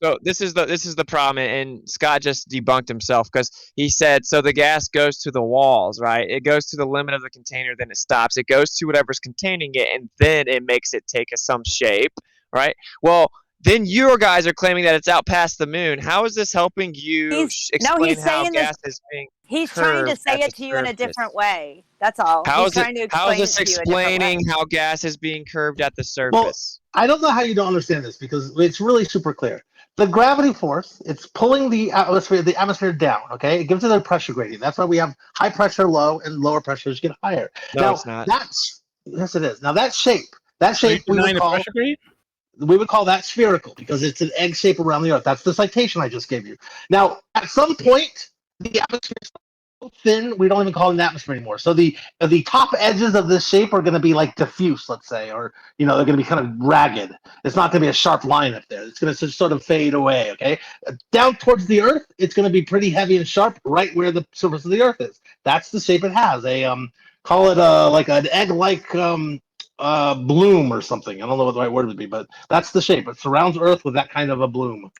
So this is the problem, and Scott just debunked himself because he said so the gas goes to the walls, right? It goes to the limit of the container, then it stops. It goes to whatever's containing it, and then it makes it take some shape, right? Well, then you guys are claiming that it's out past the moon. How is this helping you explain how gas is being? He's trying to say it to you in a different way. That's all. How is this explaining how gas is being curved at the surface? Well, I don't know how you don't understand this because it's really super clear. The gravity force, it's pulling the atmosphere down, okay? It gives it a pressure gradient. That's why we have high pressure low and lower pressures get higher. No, it's not. Yes, it is. Now that shape we would call... pressure gradient? we would call that spherical because it's an egg shape around the Earth. That's the citation I just gave you. Now, at some point, the atmosphere is so thin, we don't even call it an atmosphere anymore. So the top edges of this shape are going to be like diffuse, let's say, or they're going to be kind of ragged. It's not going to be a sharp line up there. It's going to sort of fade away. Okay, down towards the Earth, it's going to be pretty heavy and sharp, right where the surface of the Earth is. That's the shape it has. Call it like an egg-like bloom or something. I don't know what the right word would be, but that's the shape. It surrounds Earth with that kind of a bloom.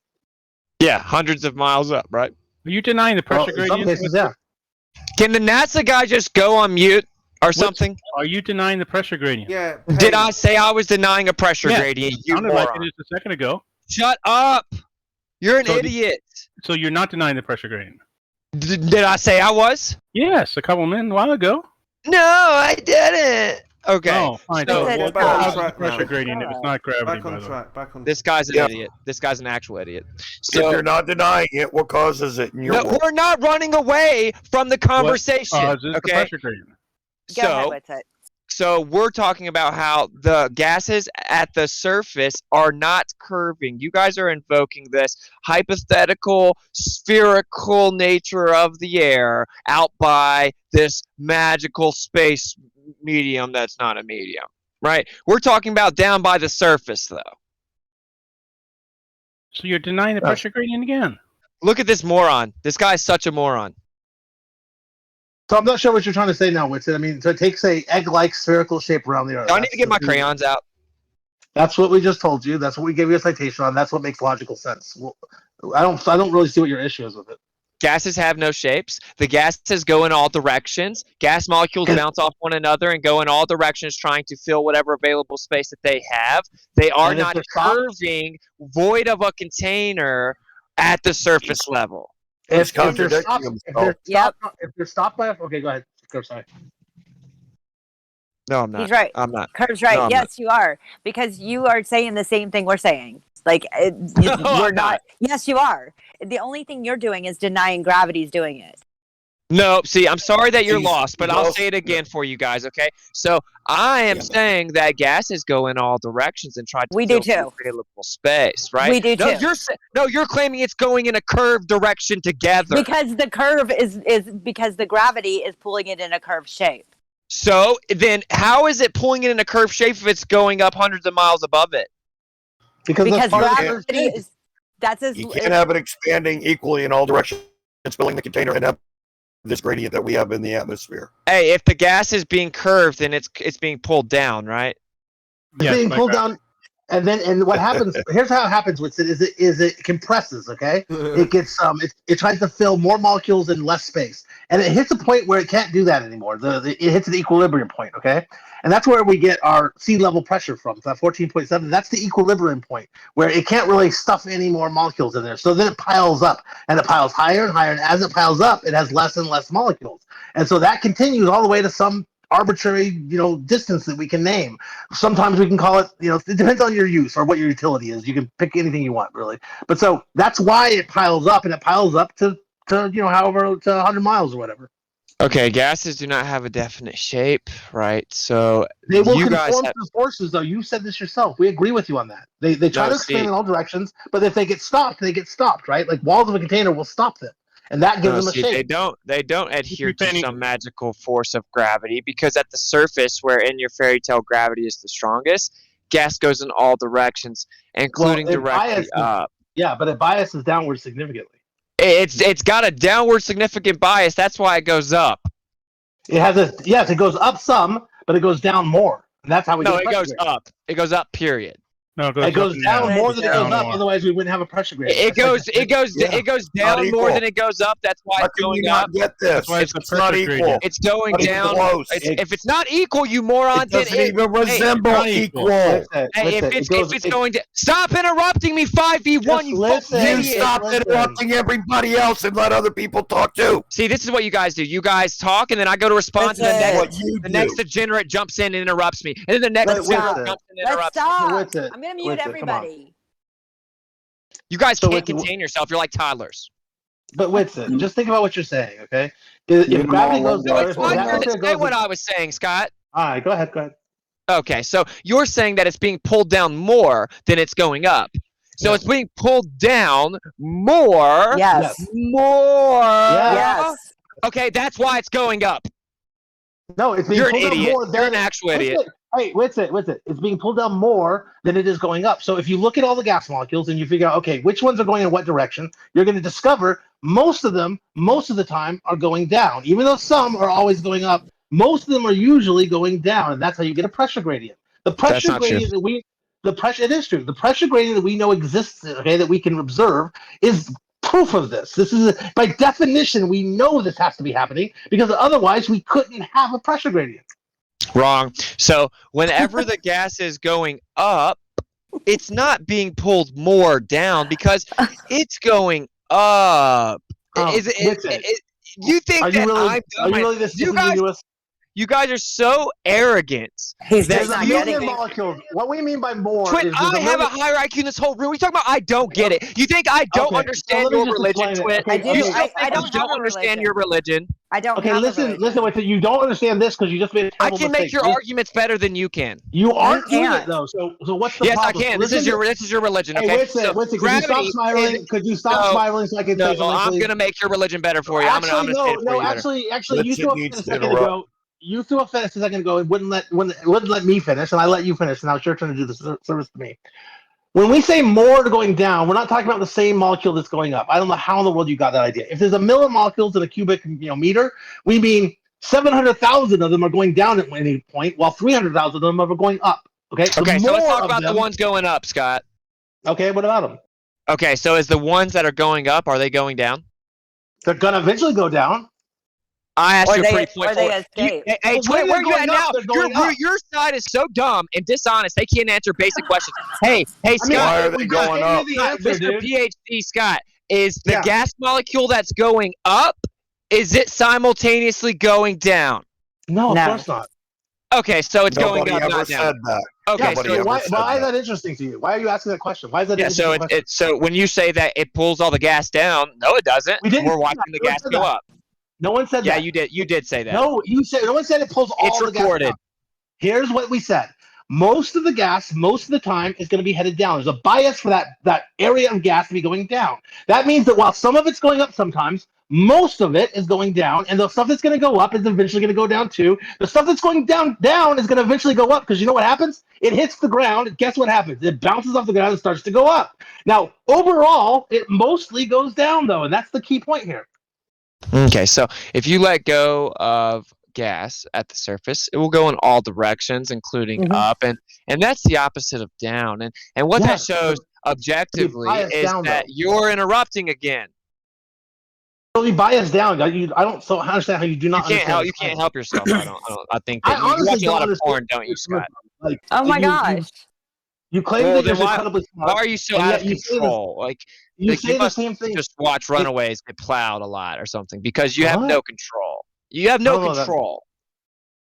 Yeah, hundreds of miles up, right? Are you denying the pressure In some gradient? cases, yeah. Can the NASA guy just go on mute or something? Are you denying the pressure gradient? Yeah. Did I say I was denying a pressure gradient? You Sounded like moron. it just a second ago. Shut up! You're an idiot. So you're not denying the pressure gradient? Did I say I was? Yes, a while ago. No, I didn't. Okay. Oh, fine. So, So back on how's the track pressure now. gradient if it's not gravity, Back by on the way? track. Back on. This guy's an idiot. This guy's an actual idiot. If you're not denying it, what causes it in your world? We're not running away from the conversation. What causes the Okay. pressure gradient? Go ahead with it. So we're talking about how the gases at the surface are not curving. You guys are invoking this hypothetical spherical nature of the air out by this magical space medium that's not a medium, right? We're talking about down by the surface, though. So you're denying the pressure gradient again? Look at this moron. This guy's such a moron. So I'm not sure what you're trying to say now, Whitson. I mean, so it takes a egg-like spherical shape around the Earth. Do I need to get my crayons out? That's what we just told you. That's what we gave you a citation on. That's what makes logical sense. Well, I don't really see what your issue is with it. Gases have no shapes. The gases go in all directions. Gas molecules bounce off one another and go in all directions trying to fill whatever available space that they have. They are And if not they're stopped- curving void of a container at the surface level. It's If they're contradicting stopped, himself. if they're stopped by, okay, go ahead. Go, sorry. No, I'm not. He's right. I'm not. Curve's right. No, I'm Yes, you are. Because you are saying the same thing we're saying. Like, we're not. Yes, you are. The only thing you're doing is denying gravity's doing it. No, see, I'm sorry that you're He's lost, but I'll lost. say it again for you guys, okay? So I am saying that gases go in all directions and try to We do fill too. available space, right? We do no, too. You're claiming it's going in a curved direction together. Because the curve is because the gravity is pulling it in a curved shape. So then how is it pulling it in a curved shape if it's going up hundreds of miles above it? Because Because part of the gravity is that's as You can't have it expanding equally in all directions, filling the container, and have this gradient that we have in the atmosphere. Hey, if the gas is being curved, then it's being pulled down, right? It's being pulled down, and what happens? Here's how it happens with it: is it compresses? Okay, it gets it tries to fill more molecules in less space, and it hits a point where it can't do that anymore. It hits an equilibrium point. Okay, and that's where we get our sea level pressure from. So that 14.7. That's the equilibrium point where it can't really stuff any more molecules in there. So then it piles up, and it piles higher and higher, and as it piles up, it has less and less molecules, and so that continues all the way to some arbitrary, distance that we can name. Sometimes we can call it, it depends on your use or what your utility is. You can pick anything you want, really. But so that's why it piles up, and it piles up to however, to 100 miles or whatever. Okay, gases do not have a definite shape, right? So They will you guys conform have, to the forces, though. You said this yourself. We agree with you on that. They try No, to expand see- in all directions, but if they get stopped, they get stopped, right? Like walls of a container will stop them, and that gives No, them a see, shape. they don't adhere to some magical force of gravity because at the surface, where in your fairy tale gravity is the strongest, gas goes in all directions, including Well, it directly biases- up. Yeah, but it biases downward significantly. It's got a downward significant bias. That's why it goes up. It has it goes up some, but it goes down more. And that's how we No, get it pressure goes gradient. up. It goes up. Period. No, It goes down more than it goes up. more. Otherwise, we wouldn't have a pressure gradient. It goes Not down more equal. than it goes up. That's why How it's can going you up. not get this? That's why it's a It's not perfect equal. gradient. It's going Not even down. close. If it's not equal, you moron, It doesn't even hey, resemble not equal. equal. Hey, if it's going to stop interrupting me, 5v1, you fucking You idiot. stop interrupting everybody else and let other people talk too. See, this is what you guys do. You guys talk, and then I go to respond to the That's next. what you The do. next degenerate jumps in and interrupts me, and then the next Let's degenerate stop. jumps in and Let's interrupts me. stop. What's it? I'm gonna mute What's it? Come on. everybody. You guys So can't it's- contain yourself. You're like toddlers. But Whitson, just think about what you're saying, okay? If gravity goes No, down, it's if my turn to atmosphere say goes, what I was saying, Scott. all right, go ahead. Okay, so you're saying that it's being pulled down more than it's going up. So it's being pulled down more. Yes. More. Yes. Okay, that's why it's going up. No, it's being You're an pulled down idiot. more. You're an actual idiot. Hey, WITSIT. It's being pulled down more than it is going up. So if you look at all the gas molecules and you figure out, okay, which ones are going in what direction, you're going to discover most of them, most of the time, are going down. Even though some are always going up, most of them are usually going down, and that's how you get a pressure gradient. The pressure gradient it is true. The pressure gradient that we know exists, okay, that we can observe, is proof of this. This is by definition, we know this has to be happening because otherwise we couldn't have a pressure gradient. Wrong. So whenever the gas is going up, it's not being pulled more down because it's going up. You think are that you really, I'm are you really this disingenuous? You guys are so arrogant. There's a million molecules. What we mean by more is I have a higher IQ in this whole room. We talking about I don't get it. You think I don't understand your religion, Twit? I do. You still I think don't you have don't a understand religion. your religion. I don't Okay, have listen, a religion. Winston, you don't understand this because you just made a I terrible can make mistake. your arguments better than you can. You aren't doing can't. it though. So what's the Yes, problem? I can. Listen This is your religion. Hey, Okay. Winston, could you stop smiling? Could you stop smiling so I can say something? I'm please? gonna make your religion better for you. I'm gonna say it for you better. Actually, you threw a fit a second ago. You threw a fit a second ago and wouldn't let me finish, and I let you finish. And now it's your turn to do the service to me. When we say more going down, we're not talking about the same molecule that's going up. I don't know how in the world you got that idea. If there's a million molecules in a cubic meter, we mean 700,000 of them are going down at any point, while 300,000 of them are going up. Okay. So let's talk about the ones going up, Scott. Okay, what about them? Okay, so is the ones that are going up, are they going down? They're gonna eventually go down. I asked you a pretty Or they escape. Hey, Twit, where you at now? Your side is so dumb and dishonest. They can't answer basic questions. Hey, Scott. Why are they going up? Mr. PhD, Scott, is the gas molecule that's going up, is it simultaneously going down? No, of course not. Okay, so it's Nobody going up, ever not down. said that. Okay, so why is that interesting to you? Why are you asking that question? Why is that so so when you say that it pulls all the gas down, no, it doesn't. We're watching the gas go up. No one said that. Yeah, you did. You did say that. No, no one said it pulls all the gas. It's recorded. Here's what we said. Most of the gas, most of the time, is going to be headed down. There's a bias for that area of gas to be going down. That means that while some of it's going up sometimes, most of it is going down, and the stuff that's going to go up is eventually going to go down too. The stuff that's going down is going to eventually go up because you know what happens? It hits the ground. Guess what happens? It bounces off the ground and starts to go up. Now, overall, it mostly goes down though, and that's the key point here. Okay, so if you let go of gas at the surface, it will go in all directions, including up, and that's the opposite of down. And what that shows objectively is that you're interrupting again. Really biased down. I don't so understand how you do not. You can't help yourself. I think that you watch a lot of porn, don't you, Scott? Like, oh my gosh. You claim that you're incredibly smart. Why are you so out of control? You say the must same thing. Just watch Runaways get plowed a lot or something because you have no control. You have no control.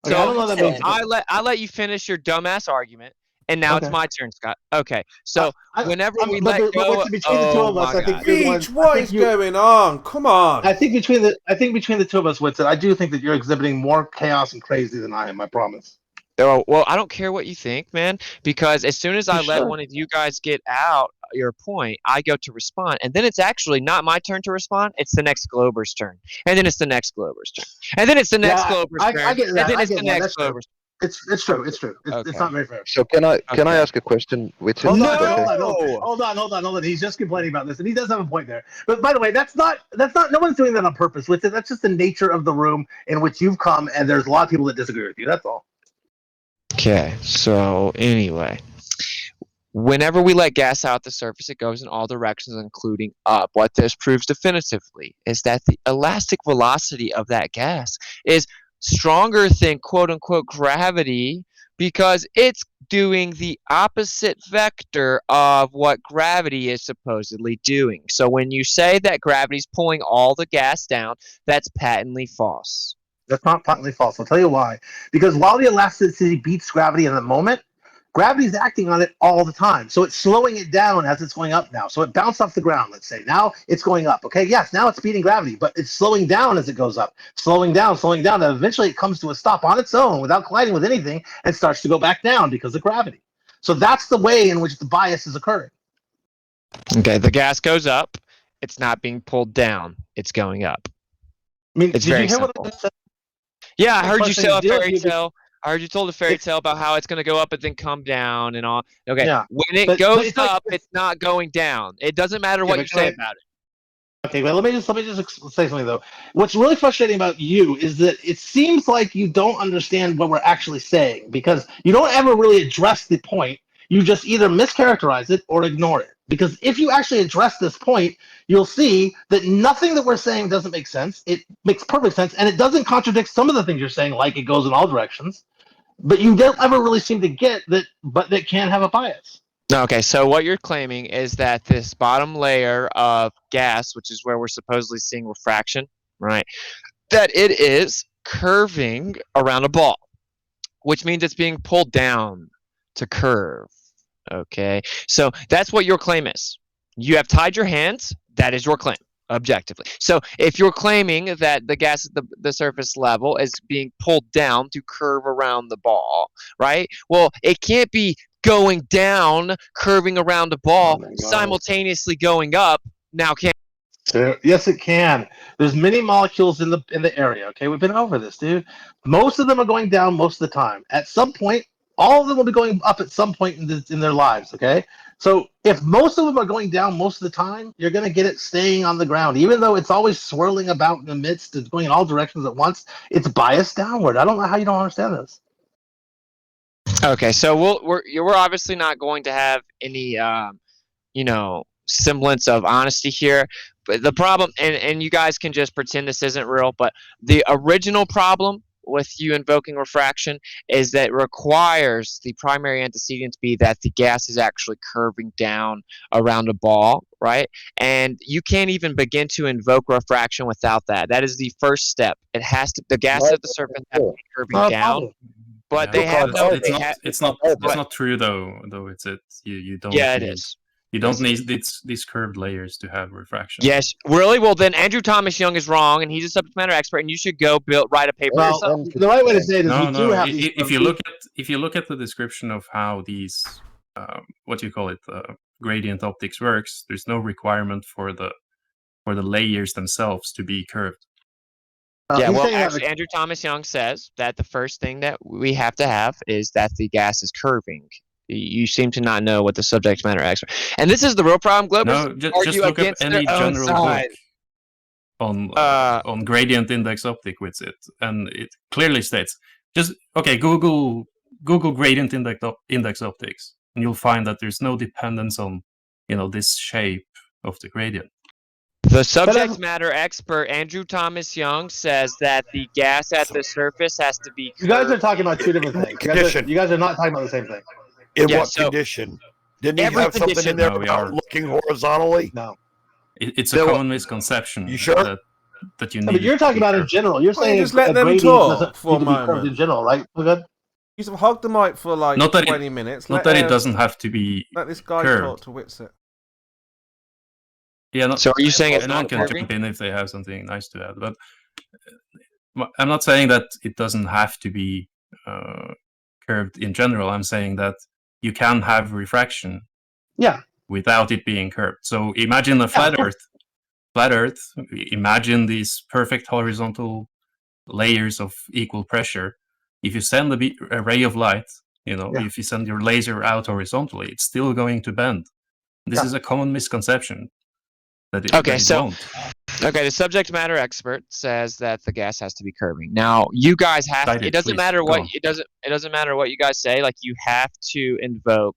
So I don't know that means I let you finish your dumbass argument, and now it's my turn, Scott. Okay, so whenever we let go, between the two of us, I think Beach, what is going on? Come on. I think between the two of us, WITSIT, I do think that you're exhibiting more chaos and crazy than I am. I promise. Oh, well, I don't care what you think, man, because as soon as I let one of you guys get out your point, I go to respond, and then it's actually not my turn to respond, it's the next Glober's turn, and then it's the next Glober's turn, and then it's the next Glober's turn, I get that. and then it's the next Glober's turn. It's true. It's not very fair. So can I ask a question? Hold on. He's just complaining about this, and he does have a point there. But by the way, that's not. No one's doing that on purpose. WITSIT. That's just the nature of the room in which you've come, and there's a lot of people that disagree with you. That's all. Okay, so anyway, whenever we let gas out the surface, it goes in all directions, including up. What this proves definitively is that the elastic velocity of that gas is stronger than quote-unquote gravity because it's doing the opposite vector of what gravity is supposedly doing. So when you say that gravity's pulling all the gas down, that's patently false. That's not patently false. I'll tell you why. Because while the elasticity beats gravity in the moment, Gravity's acting on it all the time. So it's slowing it down as it's going up now. So it bounced off the ground, let's say. Now it's going up. Okay, yes, now it's beating gravity, but it's slowing down as it goes up. Slowing down. And eventually it comes to a stop on its own without colliding with anything and starts to go back down because of gravity. So that's the way in which the bias is occurring. Okay, the gas goes up. It's not being pulled down. It's going up. I mean, it's did very you hear simple. what I said? Yeah, I heard you tell a fairy deals with- tale. I heard you told a fairy tale about how it's going to go up and then come down and all. Okay, Yeah, when it but goes it's like- up, it's not going down. It doesn't matter what but you say can I- about it. Okay, well, let me just say something though. What's really frustrating about you is that it seems like you don't understand what we're actually saying because you don't ever really address the point. You just either mischaracterize it or ignore it. Because if you actually address this point, you'll see that nothing that we're saying doesn't make sense. It makes perfect sense, and it doesn't contradict some of the things you're saying, like it goes in all directions. But you don't ever really seem to get that, but that can have a bias. Okay, so what you're claiming is that this bottom layer of gas, which is where we're supposedly seeing refraction, right, that it is curving around a ball, which means it's being pulled down to curve. Okay, so that's what your claim is. You have tied your hands. That is your claim, objectively. So if you're claiming that the gas at the surface level is being pulled down to curve around the ball, right? Well, it can't be going down, curving around a ball, simultaneously going up. Now, can Yes, it can. There's many molecules in the area. Okay, we've been over this, dude. Most of them are going down most of the time. At some point, all of them will be going up at some point in their lives. Okay, so if most of them are going down most of the time, you're gonna get it staying on the ground, even though it's always swirling about in the midst. It's going in all directions at once. It's biased downward. I don't know how you don't understand this. Okay, so we're obviously not going to have any, semblance of honesty here. But the problem, and you guys can just pretend this isn't real, but the original problem with you invoking refraction is that it requires the primary antecedent to be that the gas is actually curving down around a ball, right? And you can't even begin to invoke refraction without that. That is the first step. It has to, the gas at the surface has to be curving down. But they have no. It's not true though. You don't. Yeah, it need, is. You don't need these curved layers to have refraction. Yes, really? Well, then Andrew Thomas Young is wrong, and he's a subject matter expert, and you should go write a paper yourself. The right way to say it is No, we do have. If you look at the description of how these gradient optics works, there's no requirement for the layers themselves to be curved. Yeah, well, actually, Andrew Thomas Young says that the first thing that we have to have is that the gas is curving. You seem to not know what the subject matter expert. And this is the real problem, Globers. No, just look up any general book on gradient index optic WITSIT, and it clearly states Google gradient index optics, and you'll find that there's no dependence on this shape of the gradient. The subject matter expert, Andrew Thomas Young, says that the gas at the surface has to be curved. You guys are talking about two different things. You guys are not talking about the same thing. In what condition? Didn't he have something in there about looking horizontally? No. It's a common misconception. You sure? That you No, need. but you're talking about in general. You're saying just let them talk for a need to be curved in general, right? We're good. You should hog the mic for like Not that 20 minutes. Not that it doesn't have to be. Let this guy curved. talk to WITSIT. Yeah. So are you saying it's anyone not can curving? jump in if they have something nice to add, but I'm not saying that it doesn't have to be curved in general. I'm saying that you can have refraction. Yeah. Without it being curved. So imagine a flat Earth. Flat Earth. Imagine these perfect horizontal layers of equal pressure. If you send a ray of light, if you send your laser out horizontally, it's still going to bend. This is a common misconception. That it won't. Okay, the subject matter expert says that the gas has to be curving. Now, you guys have to, it doesn't matter what it doesn't matter what you guys say, like you have to invoke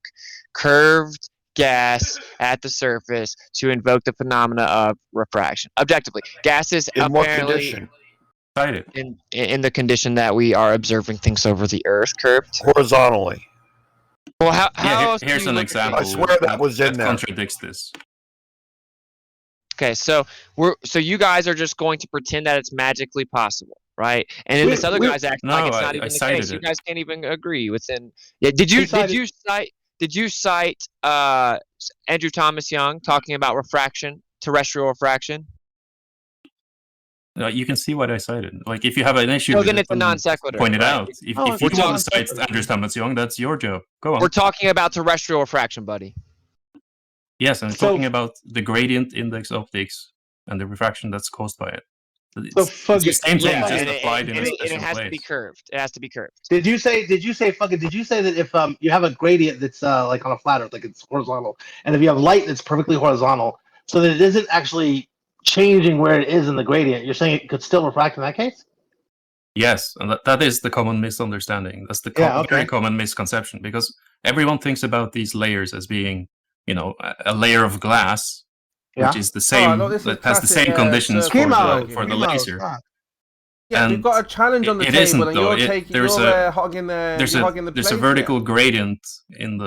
curved gas at the surface to invoke the phenomena of refraction. Objectively, gas is in apparently what condition? In the condition that we are observing things over the Earth curved horizontally. Well, how else here's an example. I swear that was in there. Contradicts this. Okay, so you guys are just going to pretend that it's magically possible. right? And then this other guy's acting like it's No, not I even the cited case. You it. guys can't even agree within. Yeah, did you cite Andrew Thomas Young talking about refraction, terrestrial refraction? You can see what I cited. Like, if you have an issue So with then it, it's a non sequitur. point it right? out. If you want to cite Andrew Thomas Young, that's your job. Go on. We're talking about terrestrial refraction, buddy. Yes, I'm talking about the gradient index optics and the refraction that's caused by it. It's the same thing, just applied in a special it has place. to be curved. It has to be curved. Did you say that if you have a gradient that's like on a flat Earth, like it's horizontal, and if you have light that's perfectly horizontal, so that it isn't actually changing where it is in the gradient, you're saying it could still refract in that case? Yes, and that is the common misunderstanding. That's the very common misconception, because everyone thinks about these layers as being, a layer of glass, which is the same, that has the same conditions for the laser. Yeah, we've got a challenge on the table, isn't, and though. you're hogging the There's a place vertical gradient in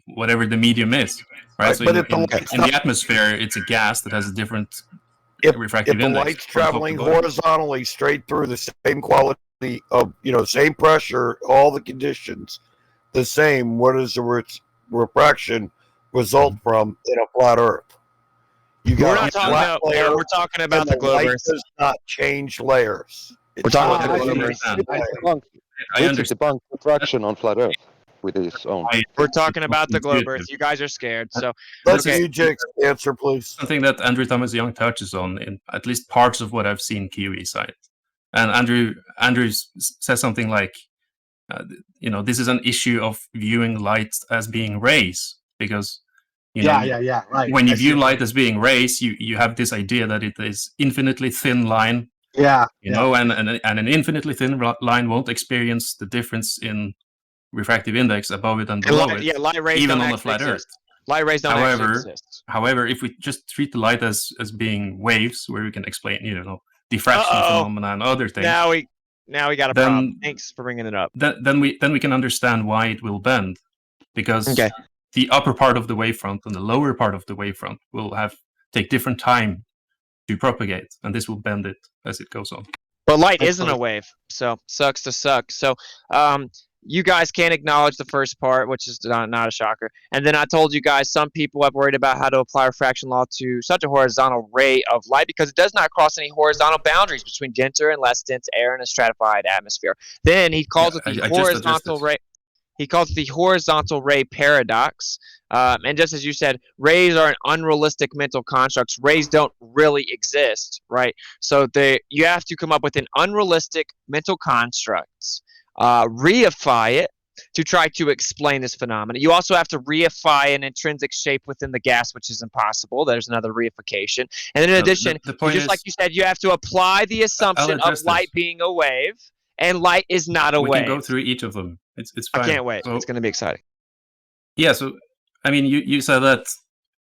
whatever the medium is, right? So but in the atmosphere, it's a gas that has a different refractive if the index. light's traveling horizontally straight through the same quality of, same pressure, all the conditions, the same, what does the refraction result from in a flat Earth? We're talking about the globe light Earth. does not change layers. We're talking about the globe Earth. I understand refraction on flat Earth with its own. We're talking about the globe Earth. You guys are scared. So let's answer, please. Something that Andrew Thomas Young touches on in at least parts of what I've seen Kiwi cite. And Andrew says something like, this is an issue of viewing light as being rays, because right. when you view light as being rays, you have this idea that it is infinitely thin line. And an infinitely thin line won't experience the difference in refractive index above it and below it. Yeah, light rays even don't on the flat Earth. Light rays don't actually exist. However, if we just treat the light as being waves, where we can explain, diffraction phenomena and other things. Now we got a problem. Thanks for bringing it up. Then we can understand why it will bend, because the upper part of the wavefront and the lower part of the wavefront will take different time to propagate, and this will bend it as it goes on. But light isn't a wave, so sucks to suck. So you guys can't acknowledge the first part, which is not a shocker. And then I told you guys some people have worried about how to apply refraction law to such a horizontal ray of light because it does not cross any horizontal boundaries between denser and less dense air in a stratified atmosphere. Then he calls it the horizontal ray. He calls it the horizontal ray paradox. And just as you said, rays are an unrealistic mental constructs. Rays don't really exist, right? So you have to come up with an unrealistic mental constructs, reify it to try to explain this phenomenon. You also have to reify an intrinsic shape within the gas, which is impossible. There's another reification. And then in addition, like you said, you have to apply the assumption of light being a wave, and light is not a wave. We can go through each of them. It's fine. I can't wait. It's going to be exciting. Yeah, so, you said that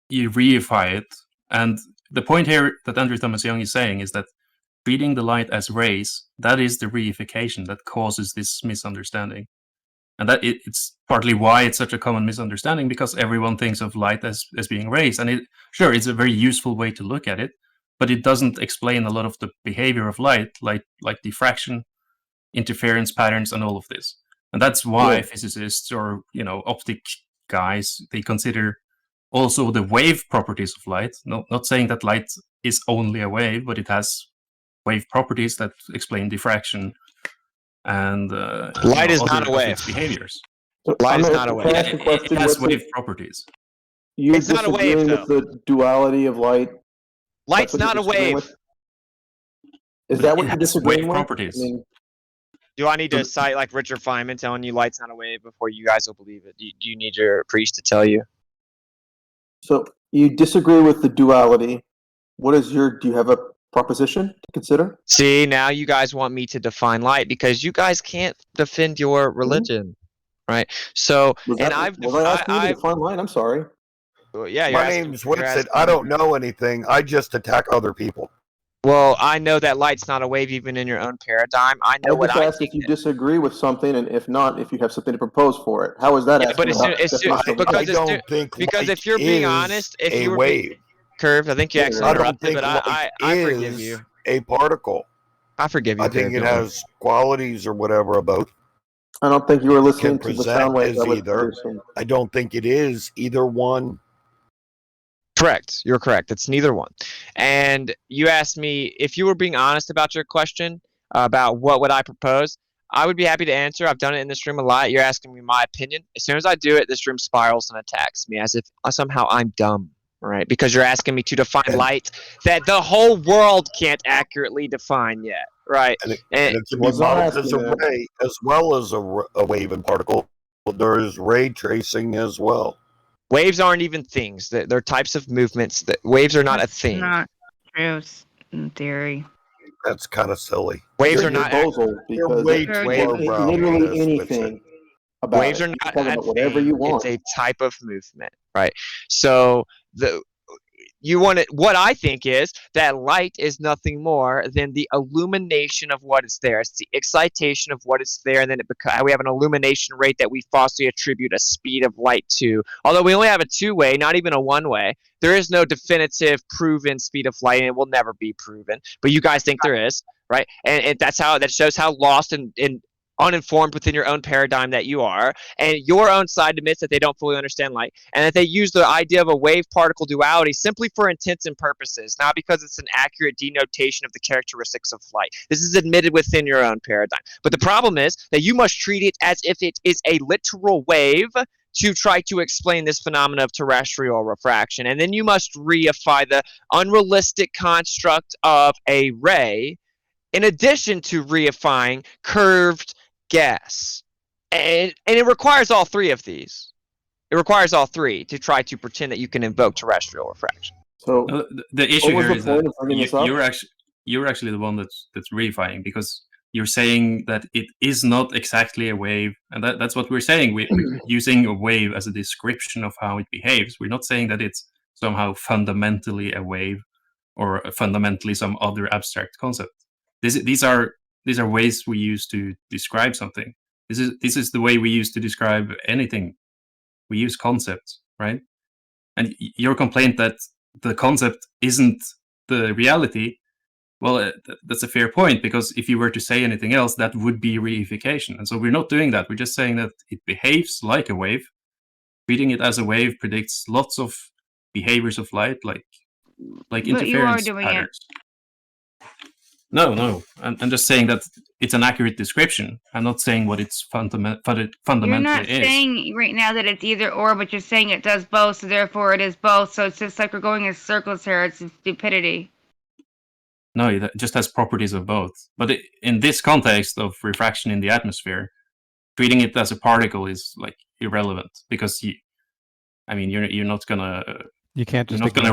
you reify it, and the point here that Andrew Thomas Young is saying is that treating the light as rays, that is the reification that causes this misunderstanding. And that it's partly why it's such a common misunderstanding, because everyone thinks of light as being rays. And it's a very useful way to look at it, but it doesn't explain a lot of the behavior of light, like diffraction, interference patterns, and all of this. And that's why physicists or optic guys, they consider also the wave properties of light. Not saying that light is only a wave, but it has wave properties that explain diffraction and light is not a wave. Behaviors. Light is not a wave. It has wave properties. It's not a wave, though. With the duality of light. Light's not a wave. Is that what you're disagreeing with? Properties. Do I need to cite like Richard Feynman telling you light's not a wave before you guys will believe it? Do you need your priest to tell you? So you disagree with the duality. Do you have a proposition to consider? See, now you guys want me to define light because you guys can't defend your religion, right? So, was I asking you to define light? I'm sorry. Yeah, my name's WITSIT. I don't know anything. I just attack other people. Well, I know that light's not a wave even in your own paradigm. I know what I ask if you disagree with something, and if not, if you have something to propose for it. How is that? Because if you're being honest, if you were wave. Curved, I think you actually interrupted, but I forgive you. A particle. I forgive you. I think it has qualities or whatever about. I don't think you were listening Can to the sound present waves as I was either. producing. I don't think it is either one. Correct. You're correct. It's neither one. And you asked me if you were being honest about your question about what would I propose. I would be happy to answer. I've done it in this room a lot. You're asking me my opinion. As soon as I do it, this room spirals and attacks me as if somehow I'm dumb, right? Because you're asking me to define light that the whole world can't accurately define yet, right? And it can be modeled as a ray as well as a wave and particle. There is ray tracing as well. Waves aren't even things. They're types of movements. Waves are not a thing. Not true in theory. That's kind of silly. Waves are not proposal because literally anything about waves it. are You not can talk a about whatever thing. you want. It's a type of movement, right? So what I think is that light is nothing more than the illumination of what is there. It's the excitation of what is there, and then we have an illumination rate that we falsely attribute a speed of light to. Although we only have a two-way, not even a one-way. There is no definitive proven speed of light, and it will never be proven. But you guys think there is, right? And that shows how lost and uninformed within your own paradigm that you are, and your own side admits that they don't fully understand light, and that they use the idea of a wave-particle duality simply for intents and purposes, not because it's an accurate denotation of the characteristics of light. This is admitted within your own paradigm. But the problem is that you must treat it as if it is a literal wave to try to explain this phenomenon of terrestrial refraction, and then you must reify the unrealistic construct of a ray in addition to reifying curved gas. And it requires all three of these. It requires all three to try to pretend that you can invoke terrestrial refraction. So the issue here is that you're actually the one that's reifying, because you're saying that it is not exactly a wave, and that's what we're saying. We're using a wave as a description of how it behaves. We're not saying that it's somehow fundamentally a wave or fundamentally some other abstract concept. These are ways we use to describe something. This is the way we use to describe anything. We use concepts, right? And your complaint that the concept isn't the reality, well, that's a fair point, because if you were to say anything else, that would be reification. And so we're not doing that. We're just saying that it behaves like a wave. Treating it as a wave predicts lots of behaviors of light, like interference patterns. No. I'm just saying that it's an accurate description. I'm not saying what it's fundamentally is. You're not saying right now that it's either or, but you're saying it does both, so therefore it is both. So it's just like we're going in circles here. It's stupidity. No, it just has properties of both. But in this context of refraction in the atmosphere, treating it as a particle is like irrelevant, because you're not gonna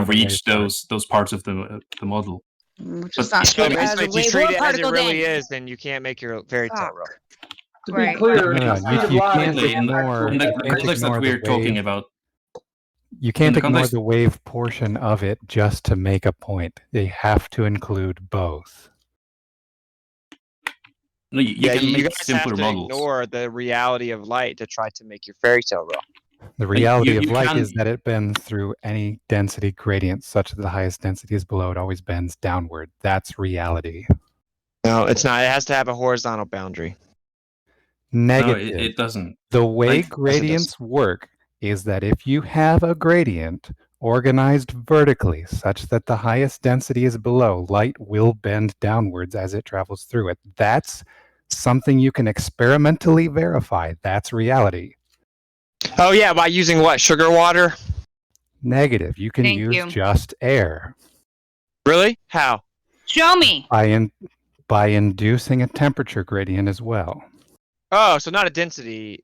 reach those parts of the model. Which is not true. If you treat it as it really is, then you can't make your fairy tale real. To be clear, you can't ignore in the context that we're talking about. You can't ignore the wave portion of it just to make a point. They have to include both. No, you can make guys simpler have to models. ignore the reality of light to try to make your fairy tale real. The reality of light is that it bends through any density gradient such that the highest density is below. It always bends downward. That's reality. No, it's not. It has to have a horizontal boundary. Negative. No, it doesn't. The way gradients work is that if you have a gradient organized vertically such that the highest density is below, light will bend downwards as it travels through it. That's something you can experimentally verify. That's reality. Oh yeah, by using what? Sugar water? Negative. You can Thank use you. just air. Really? How? Show me. By inducing a temperature gradient as well. Oh, so not a density.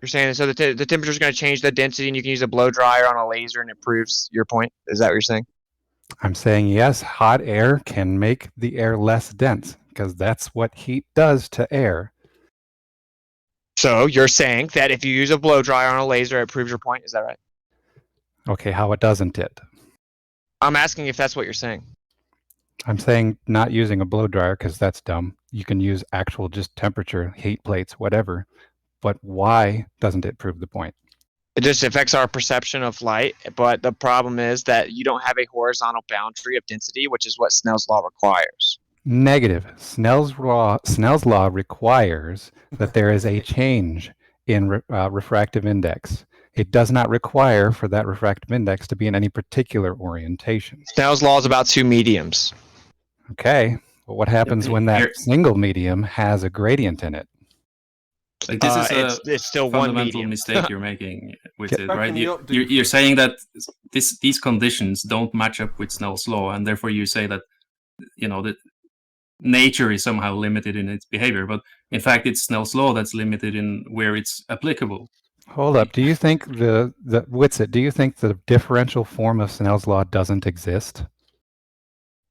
You're saying so the temperature is going to change the density, and you can use a blow dryer on a laser, and it proves your point. Is that what you're saying? I'm saying yes, hot air can make the air less dense because that's what heat does to air. So you're saying that if you use a blow dryer on a laser, it proves your point. Is that right? Okay, how it doesn't it? I'm asking if that's what you're saying. I'm saying not using a blow dryer because that's dumb. You can use actual just temperature, heat plates, whatever. But why doesn't it prove the point? It just affects our perception of light, but the problem is that you don't have a horizontal boundary of density, which is what Snell's law requires. Negative. Snell's law requires that there is a change in refractive index. It does not require for that refractive index to be in any particular orientation. Snell's law is about two mediums. Okay, but what happens when that single medium has a gradient in it? Like this is it's still one fundamental medium. mistake you're making with it, right? Backing up, You're saying that these conditions don't match up with Snell's law, and therefore you say that that nature is somehow limited in its behavior, but in fact it's Snell's law that's limited in where it's applicable. Hold up. Do you think the WITSIT, do you think the differential form of Snell's law doesn't exist?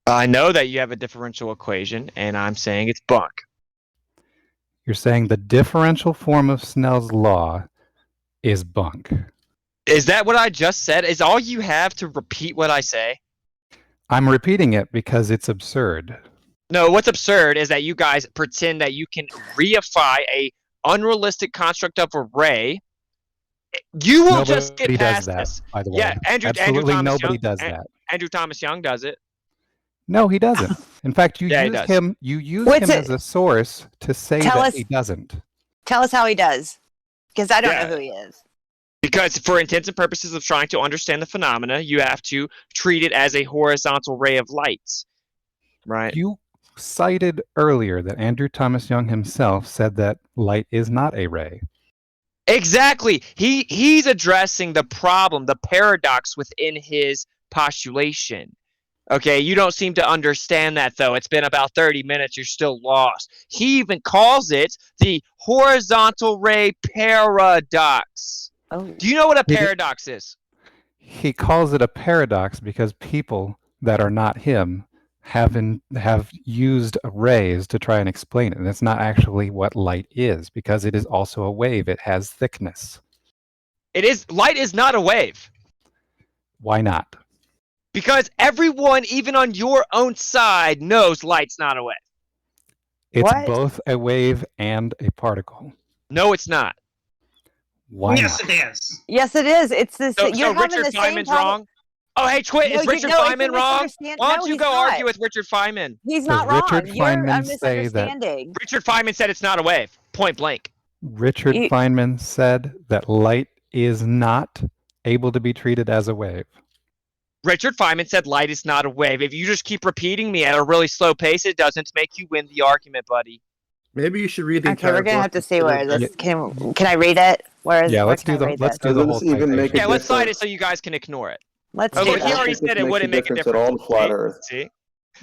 I know that you have a differential equation, and I'm saying it's bunk. You're saying the differential form of Snell's law is bunk. Is that what I just said? Is all you have to repeat what I say? I'm repeating it because it's absurd. No, what's absurd is that you guys pretend that you can reify a unrealistic construct of array. You will just get Nobody past does that, this. by the way. Yeah, Absolutely Thomas nobody Young, does that. Andrew Thomas Young does it. No, he doesn't. In fact, you Yeah, he use does. him. You use him as a source to say Tell that us- he doesn't. Tell us how he does, because I don't Yeah. know who he is. Because for intents and purposes of trying to understand the phenomena, you have to treat it as a horizontal ray of light. Right? You cited earlier that Andrew Thomas Young himself said that light is not a ray. Exactly. He's addressing the problem, the paradox within his postulation. Okay, you don't seem to understand that, though. It's been about 30 minutes. You're still lost. He even calls it the horizontal ray paradox. Oh. Do you know what a paradox is? He calls it a paradox because people that are not him have used rays to try and explain it. And that's not actually what light is, because it is also a wave. It has thickness. Light is not a wave. Why not? Because everyone, even on your own side, knows light's not a wave. It's both a wave and a particle. No, it's not. Why Yes, not? it is. Yes, it is. It's this. So You're having Richard the same Feynman's problem. wrong? Oh, hey, Twit, No, is Richard it's a Feynman wrong? misunderstand- Why don't no, you he's go not. argue with Richard Feynman? He's Does not wrong. Richard You're Feynman a say that- misunderstanding. Richard Feynman said it's not a wave, point blank. Richard Feynman said that light is not able to be treated as a wave. Richard Feynman said light is not a wave. If you just keep repeating me at a really slow pace, it doesn't make you win the argument, buddy. Maybe you should read the Okay, we're gonna have to see where this can I read it? Where is? Yeah, where let's can do I read let's this? do the whole citation. Yeah, let's cite it so you guys can ignore it. Let's Okay, do he that. already said it wouldn't make a difference. at all to flat Earth. See?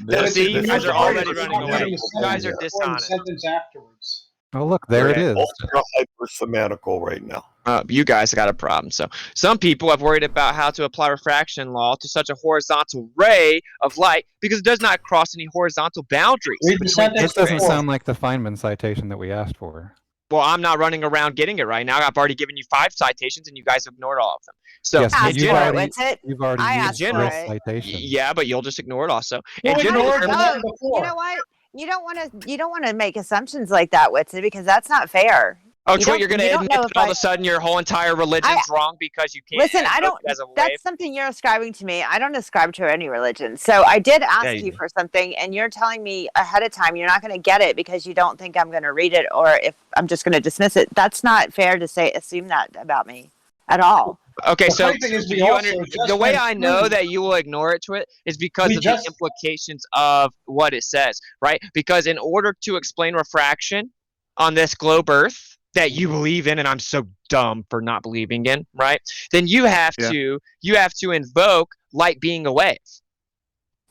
No, see, you guys are already running away. You guys are dishonest. Sentence afterwards. Oh, look, there it is. Ultra hypersemantical right now. You guys got a problem. So some people have worried about how to apply refraction law to such a horizontal ray of light because it does not cross any horizontal boundaries. This doesn't sound like the Feynman citation that we asked for. Well, I'm not running around getting it right now. I've already given you 5 citations and you guys ignored all of them. So Yes, in you've general, already I used asked general for it. citation. yeah, but you'll just ignore it also. Well, In we general, ignored No, it you know what? You don't want to make assumptions like that, Whitson, because that's not fair. oh, You Troy, don't- you're going to you don't admit know that if all I- of a sudden your whole entire religion's wrong because you can't Listen, I invoke don't. it as a wave? That's something you're ascribing to me. I don't ascribe to any religion. So I did ask Yeah, you you do. for something, and you're telling me ahead of time you're not going to get it because you don't think I'm going to read it, or if I'm just going to dismiss it. That's not fair to assume that about me at all. Okay, The so funny thing is we you also just the way went I know through- that you will ignore it to it is because We of just- the implications of what it says, right? Because in order to explain refraction on this globe Earth that you believe in, and I'm so dumb for not believing in, right? Then you have to invoke light being a wave.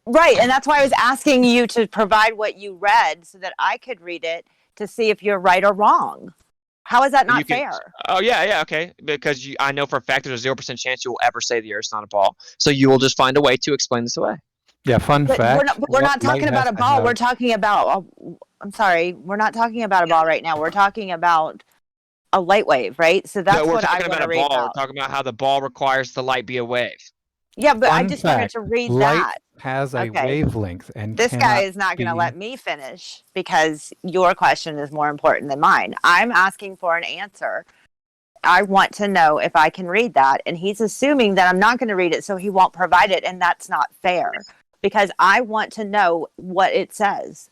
Right, and that's why I was asking you to provide what you read so that I could read it to see if you're right or wrong. How is that not You can- fair? Oh yeah, okay. Because I know for a fact there's a 0% chance you will ever say the Earth's not a ball. So you will just find a way to explain this away. Yeah, fun But fact. we're not light talking about has a to ball. have- We're talking about. I'm sorry. We're not talking about a ball right now. We're talking about a light wave, right? So that's No, we're what I talking want about to a read ball. about. We're talking about how the ball requires the light be a wave. Yeah, but I Fun just wanted fact, to read light that. has a Okay. wavelength and This guy cannot is not going to be- let me finish because your question is more important than mine. I'm asking for an answer. I want to know if I can read that, and he's assuming that I'm not going to read it, so he won't provide it, and that's not fair because I want to know what it says.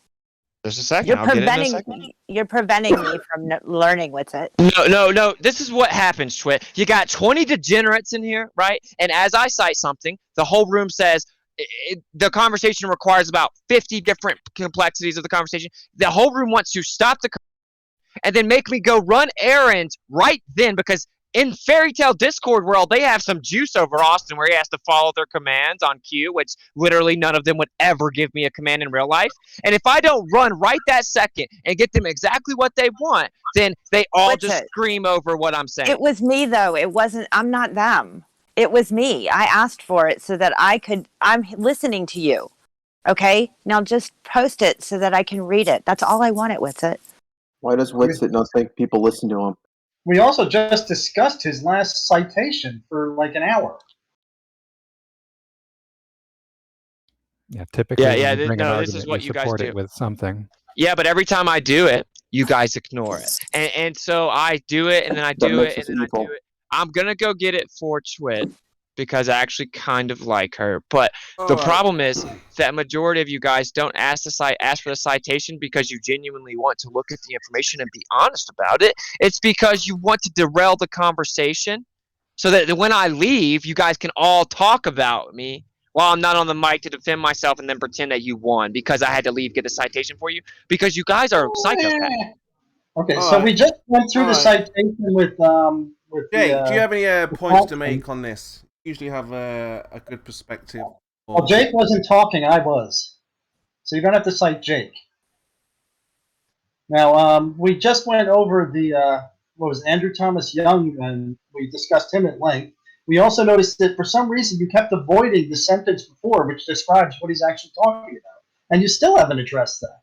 Just a second. You're I'll get it in a second. You're preventing me from learning what's it. No. This is what happens, Twit. You got 20 degenerates in here, right? And as I cite something, the whole room says the conversation requires about 50 different complexities of the conversation. The whole room wants to stop the and then make me go run errands right then, because in Fairy Tale Discord world, they have some juice over Austin where he has to follow their commands on cue, which literally none of them would ever give me a command in real life. And if I don't run right that second and get them exactly what they want, then they all just scream over what I'm saying. It was me, though. It wasn't, I'm not them. It was me. I asked for it so that I'm listening to you. Okay? Now just post it so that I can read it. That's all I want it with it. Why does WITSIT not think people listen to him? We also just discussed his last citation for like an hour. Yeah, typically Yeah, when you bring an this is argument, what you you guys support do. it with something. Yeah, but every time I do it, you guys ignore it. And so I do it, and then I do it, and then I do it. I'm going to go get it for Twit because I actually kind of like her. But the problem is that majority of you guys don't ask for the citation because you genuinely want to look at the information and be honest about it. It's because you want to derail the conversation so that when I leave, you guys can all talk about me while I'm not on the mic to defend myself and then pretend that you won because I had to leave, get a citation for you, because you guys are psychopaths. Okay, so we just went through the citation with Jake, do you have any points to make on this? Usually have a good perspective. Well, Jake wasn't talking, I was. So you're going to have to cite Jake. Now, we just went over the, what was it, Andrew Thomas Young, and we discussed him at length. We also noticed that for some reason you kept avoiding the sentence before, which describes what he's actually talking about. And you still haven't addressed that.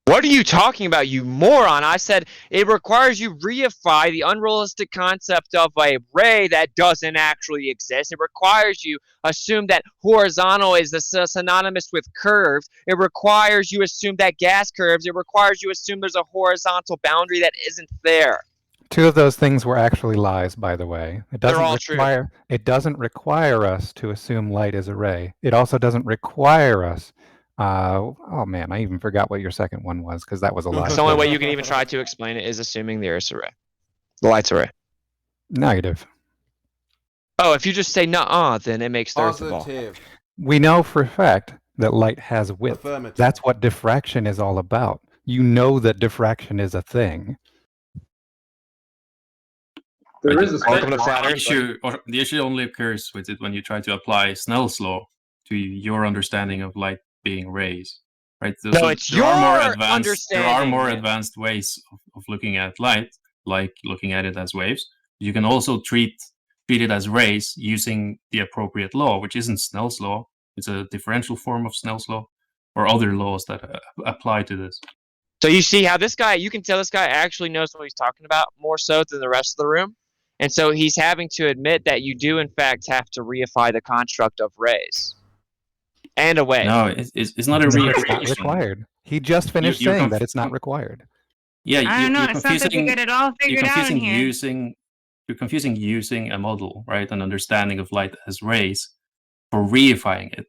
What are you talking about, you moron? I said it requires you reify the unrealistic concept of a ray that doesn't actually exist. It requires you assume that horizontal is synonymous with curves. It requires you assume that gas curves. It requires you assume there's a horizontal boundary that isn't there. Two of those things were actually lies, by the way. They're all true. It doesn't require us to assume light is a ray. It also doesn't require us. Oh man, I even forgot what your second one was because that was a lie. That's the only way you can even try to explain it is assuming the Earth's a ray. The light's a ray. Negative. Oh, if you just say nuh-uh, then it makes the Earth a ball. We know for a fact that light has width. Affirmative. That's what diffraction is all about. You know that diffraction is a thing. There is a welcome to flat Earth. The issue only occurs with it when you try to apply Snell's law to your understanding of light being rays, right? No, it's your understanding. There are more advanced ways of looking at light, like looking at it as waves. You can also treat it as rays using the appropriate law, which isn't Snell's law. It's a differential form of Snell's law or other laws that apply to this. So you see how this guy, you can tell this guy actually knows what he's talking about more so than the rest of the room. And so he's having to admit that you do, in fact, have to reify the construct of rays. And a wave. No, it's not a reification. It's not required. He just finished saying that it's not required. I Yeah, don't know. It sounds like you get it all figured out in here. You're confusing using a model, right? An understanding of light as rays for reifying it.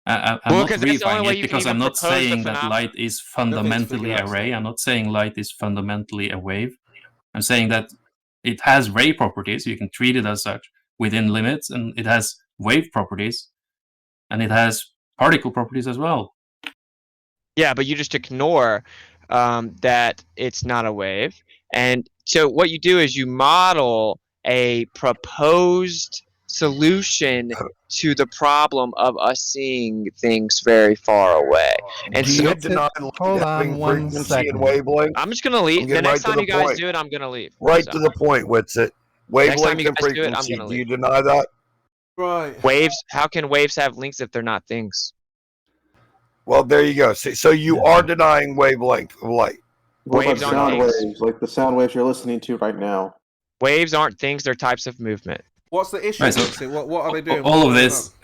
I'm not reifying it because I'm not saying that light is fundamentally a ray. I'm not saying light is fundamentally a wave. I'm saying that it has ray properties. You can treat it as such within limits, and it has wave properties, and it has particle properties as well. Yeah, but you just ignore that it's not a wave. And so what you do is you model a proposed solution to the problem of us seeing things very far away. And so, hold on one second. Wavelength? I'm just going to leave. The next time you guys do it, I'm going to leave. Right to the point, WITSIT. Wavelength and frequency. Do you deny that? Right. Waves, how can waves have links if they're not things? Well, there you go. So you are denying wavelength of light. What Waves about aren't sound things. waves, like the sound waves you're listening to right now? Waves aren't things, they're types of movement. What's the issue? Right, so what are they doing? All of this,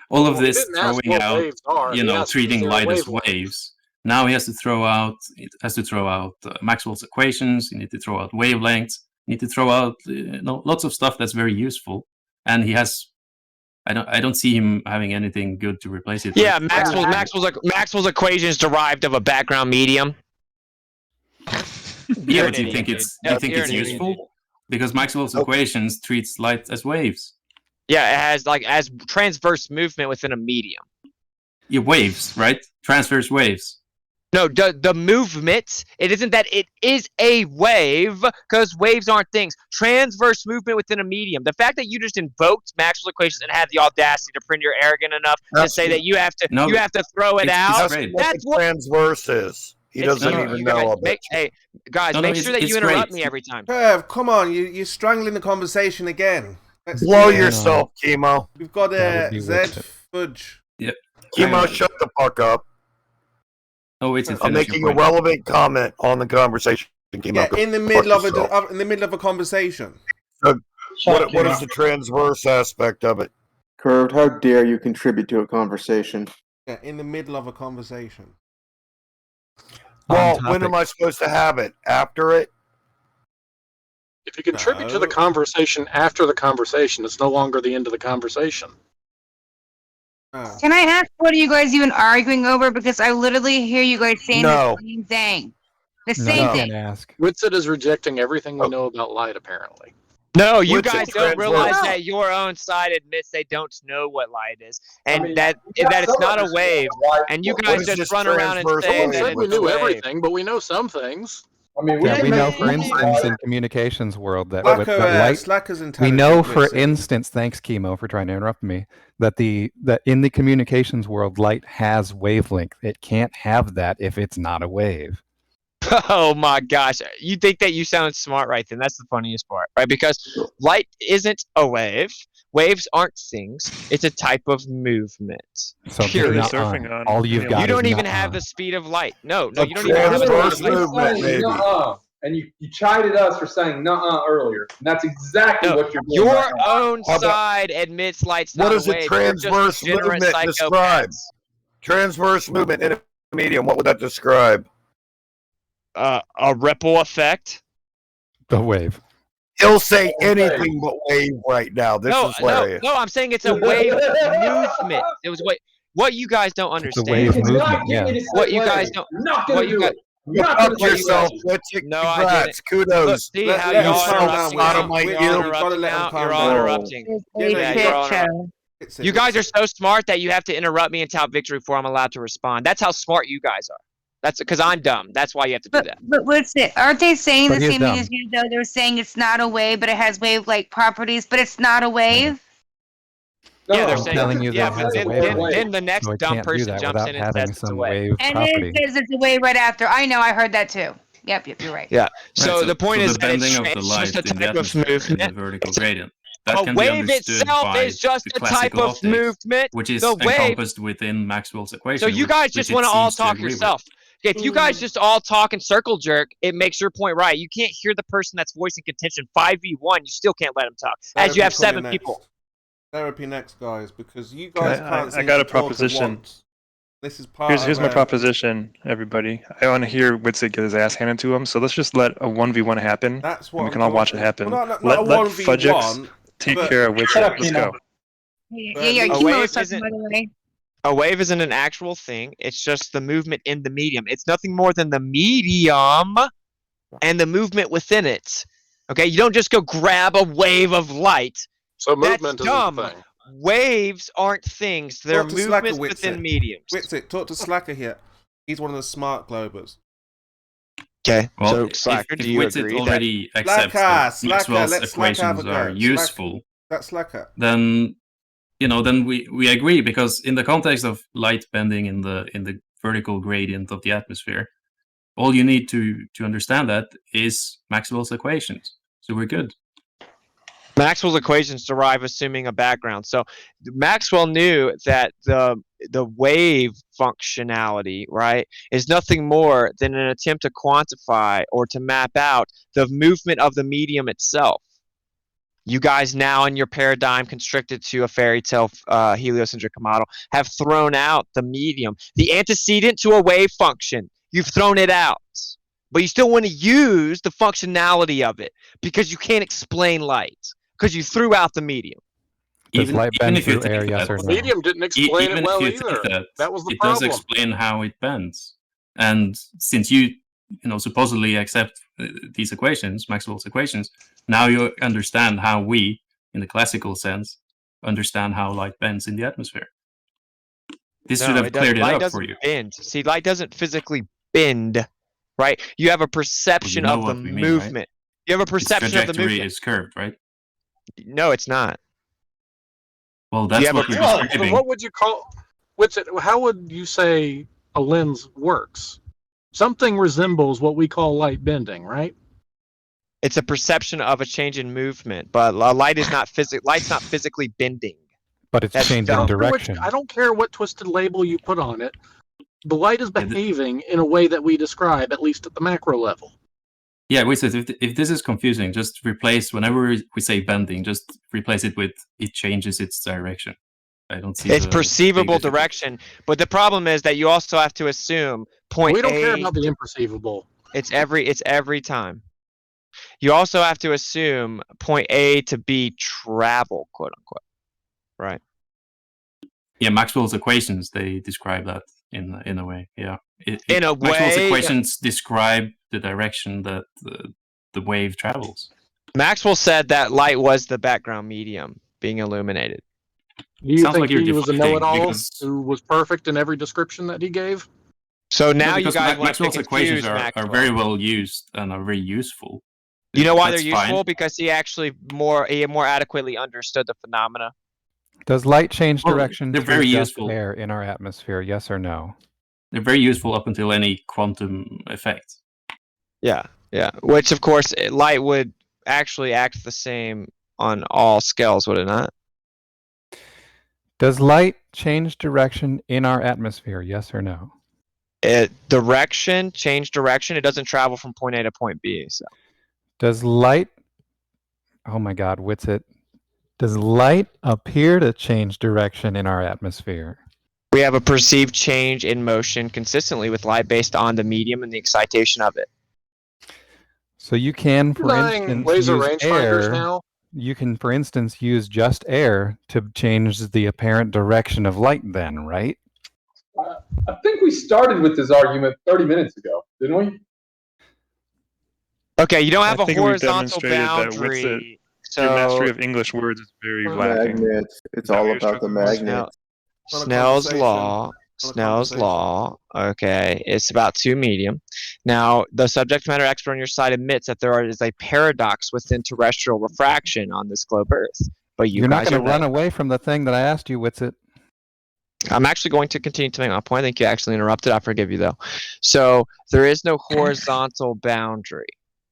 Well, throwing out, treating light as waves. Now he has to throw out. It has to throw out Maxwell's equations. You need to throw out wavelengths. You need to throw out lots of stuff that's very useful. And he has I don't see him having anything good to replace it. Yeah, with. Maxwell's equation is derived of a background medium. Yeah, but do you think it's useful? Because Maxwell's equations treats light as waves. Yeah, it has as transverse movement within a medium. Yeah, waves, right? Transverse waves. No, the movement, it isn't that it is a wave, because waves aren't things. Transverse movement within a medium. The fact that you just invoked Maxwell's equations and had the audacity to print, you're arrogant enough to say that you have to throw it out. That's what transverse is. He doesn't even know of it. Hey, guys, make sure that you interrupt me every time. Perv, come on, you're strangling the conversation again. Blow yourself, Chemo. We've got Zed Fudge. Yep. Chemo, shut the fuck up. Oh, I'm making a relevant comment on the conversation. Yeah, in the middle of a conversation. What is the transverse aspect of it? Curved, how dare you contribute to a conversation? Yeah, in the middle of a conversation. Well, when am I supposed to have it? After it? If you contribute to the conversation after the conversation, it's no longer the end of the conversation. Can I ask, what are you guys even arguing over? Because I literally hear you guys saying the same thing. The same thing. WITSIT is rejecting everything we know about light, apparently. No, you guys don't realize that your own side admits they don't know what light is, and that it's not a wave, and you guys just run around and say that we knew everything, but we know some things. I mean, we know, for instance, in communications world that with the light, we know, for instance, thanks Chemo for trying to interrupt me, that in the communications world, light has wavelength. It can't have that if it's not a wave. Oh my gosh, you think that you sound smart right then. That's the funniest part, right? Because light isn't a wave. Waves aren't things. It's a type of movement. So purely surfing on. All you've got. You don't even have the speed of light. No, you don't even have the speed of light. And you chided us for saying nuh-uh earlier. And that's exactly what you're doing. Your own side admits light's not a wave. What does a transverse movement describe? Transverse movement in a medium, what would that describe? A ripple effect. The wave. He'll say anything but wave right now. This is hilarious. No, I'm saying it's a wave movement. It was what you guys don't understand. It's a wave movement, yeah. What you guys don't. What you guys. Fuck yourself. No, I didn't. Kudos. Look, see how you're all interrupting. Yeah, you're all interrupting. You guys are so smart that you have to interrupt me and tout victory before I'm allowed to respond. That's how smart you guys are. That's because I'm dumb. That's why you have to do that. But what's it? Aren't they saying the same thing as you, though? They're saying it's not a wave, but it has wave-like properties, but it's not a wave? Yeah, they're saying telling you that but then the next dumb person jumps in and says it's a wave. And then it says it's a wave right after. I know, I heard that too. Yep, you're right. Yeah. So the point is that bending of the light in the atmosphere is a vertical gradient. That can be understood by just the a type classical of optics, movement, which is the wave. encompassed within Maxwell's equation. So you guys just want to all talk yourself. If you guys just all talk and circle jerk, it makes your point right. You can't hear the person that's voicing contention 5v1. You still can't let them talk, as you have 7 people. Therapy next, guys, because you guys can't. I got a proposition. This is part. Here's my proposition, everybody. I want to hear WITSIT get his ass handed to him. So let's just let a 1v1 happen. That's what and we can all watch it happen. Well, not let 1v1, Fudgix take care of WITSIT. Let's go. Yeah, Chemo was talking, by the way. A wave isn't an actual thing. It's just the movement in the medium. It's nothing more than the medium and the movement within it. Okay, you don't just go grab a wave of light. So movement is dumb. Thing. Waves aren't things. They're movements within mediums. WITSIT, talk to Slacker here. He's one of the smart globers. Okay. Well, so Slacker, if do you WITSIT agree already accepts that Maxwell's equations are useful, that's Slacker. Then we agree, because in the context of light bending in the vertical gradient of the atmosphere, all you need to understand that is Maxwell's equations. So we're good. Maxwell's equations derive assuming a background. So Maxwell knew that the wave functionality, right, is nothing more than an attempt to quantify or to map out the movement of the medium itself. You guys now in your paradigm constricted to a fairy tale heliocentric model have thrown out the medium, the antecedent to a wave function. You've thrown it out, but you still want to use the functionality of it because you can't explain light because you threw out the medium. Does light bend if you through air? take Yes that, or The no? medium didn't explain even it well if you either. take that, That was the it does problem. explain how it bends. And since you supposedly accept these equations, Maxwell's equations, now you understand how we, in the classical sense, understand how light bends in the atmosphere. This should have cleared it light up doesn't for you. bend. See, light doesn't physically bend, right? You have a perception know of the what we mean, right? movement. You have a Its perception of the trajectory movement. is curved, right? No, it's not. Well, that's have what a- you're Well, describing. so what would you call? How would you say a lens works? Something resembles what we call light bending, right? It's a perception of a change in movement, but light is not light's not physically bending. But it's That's changing dumb. direction. I don't care what twisted label you put on it. The light is behaving in a way that we describe, at least at the macro level. Yeah, wait, so if this is confusing, just replace, whenever we say bending, just replace it with it changes its direction. I don't see It's the perceivable big difference. direction, but the problem is that you also have to assume point We don't A. care about the imperceivable. It's every time. You also have to assume point A to be travel, quote unquote. Right. Yeah, Maxwell's equations, they describe that in a way. Yeah. In a Maxwell's way- equations describe the direction that the wave travels. Maxwell said that light was the background medium being illuminated. Do you Sounds think like you're he was a deflecting, know-it-all because- who was perfect in every description that he gave? So now No, you because guys want to Maxwell's equations confuse are Maxwell. very well used and are very useful. You know why That's they're useful? fine. Because he actually more adequately understood the phenomena. Does light change Well, direction they're through very just useful. air in our atmosphere? Yes or no? They're very useful up until any quantum effect. Yeah. Which of course light would actually act the same on all scales, would it not? Does light change direction in our atmosphere? Yes or no? Change direction. It doesn't travel from point A to point B. So Does light... Oh my God, WITSIT. Does light appear to change direction in our atmosphere? we have a perceived change in motion consistently with light based on the medium and the excitation of it. So you can, for Denying instance, laser use rangefinders air. now? You can, for instance, use just air to change the apparent direction of light then, right? I think we started with this argument 30 minutes ago, didn't we? Okay, you don't have I a think we've horizontal demonstrated that boundary. your mastery So of English words is very lacking. Magnets. It's Is that all what you're about the struggling with? magnets. Snell's law. Okay, it's about two medium. Now, the subject matter expert on your side admits that there is a paradox within terrestrial refraction on this globe Earth. But You're not guys going are to run right. away from the thing that I asked you, WITSIT. I'm actually going to continue to make my point. I think you actually interrupted. I forgive you, though. So there is no horizontal boundary.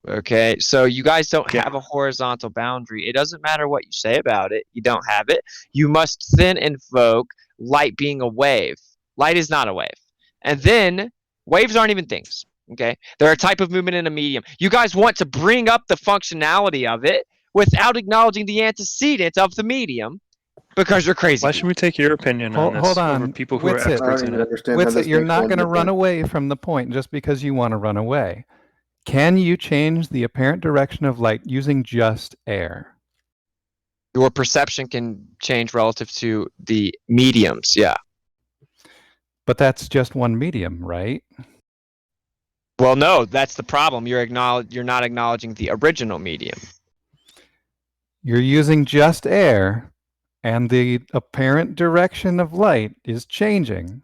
Okay, so you guys don't have a horizontal boundary. It doesn't matter what you say about it. You don't have it. You must then invoke light being a wave. Light is not a wave. And then waves aren't even things. Okay, they're a type of movement in a medium. You guys want to bring up the functionality of it without acknowledging the antecedent of the medium because you're crazy. Why should we take your opinion on this Hold over on. people who are WITSIT. experts in it? WITSIT, you're not going to run away from the point just because you want to run away. Can you change the apparent direction of light using just air? Your perception can change relative to the mediums, yeah. But that's just one medium, right? Well, no, that's the problem. You're not acknowledging the original medium. You're using just air, and the apparent direction of light is changing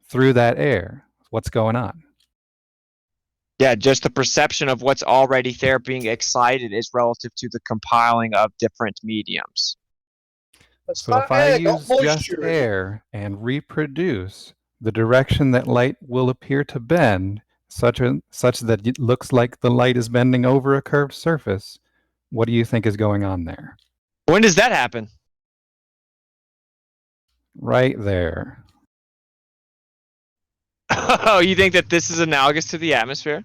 through that air. What's going on? Yeah, just the perception of what's already there being excited is relative to the compiling of different mediums. So if I use just air and reproduce the direction that light will appear to bend, such that it looks like the light is bending over a curved surface, what do you think is going on there? When does that happen? Right there. Oh, you think that this is analogous to the atmosphere?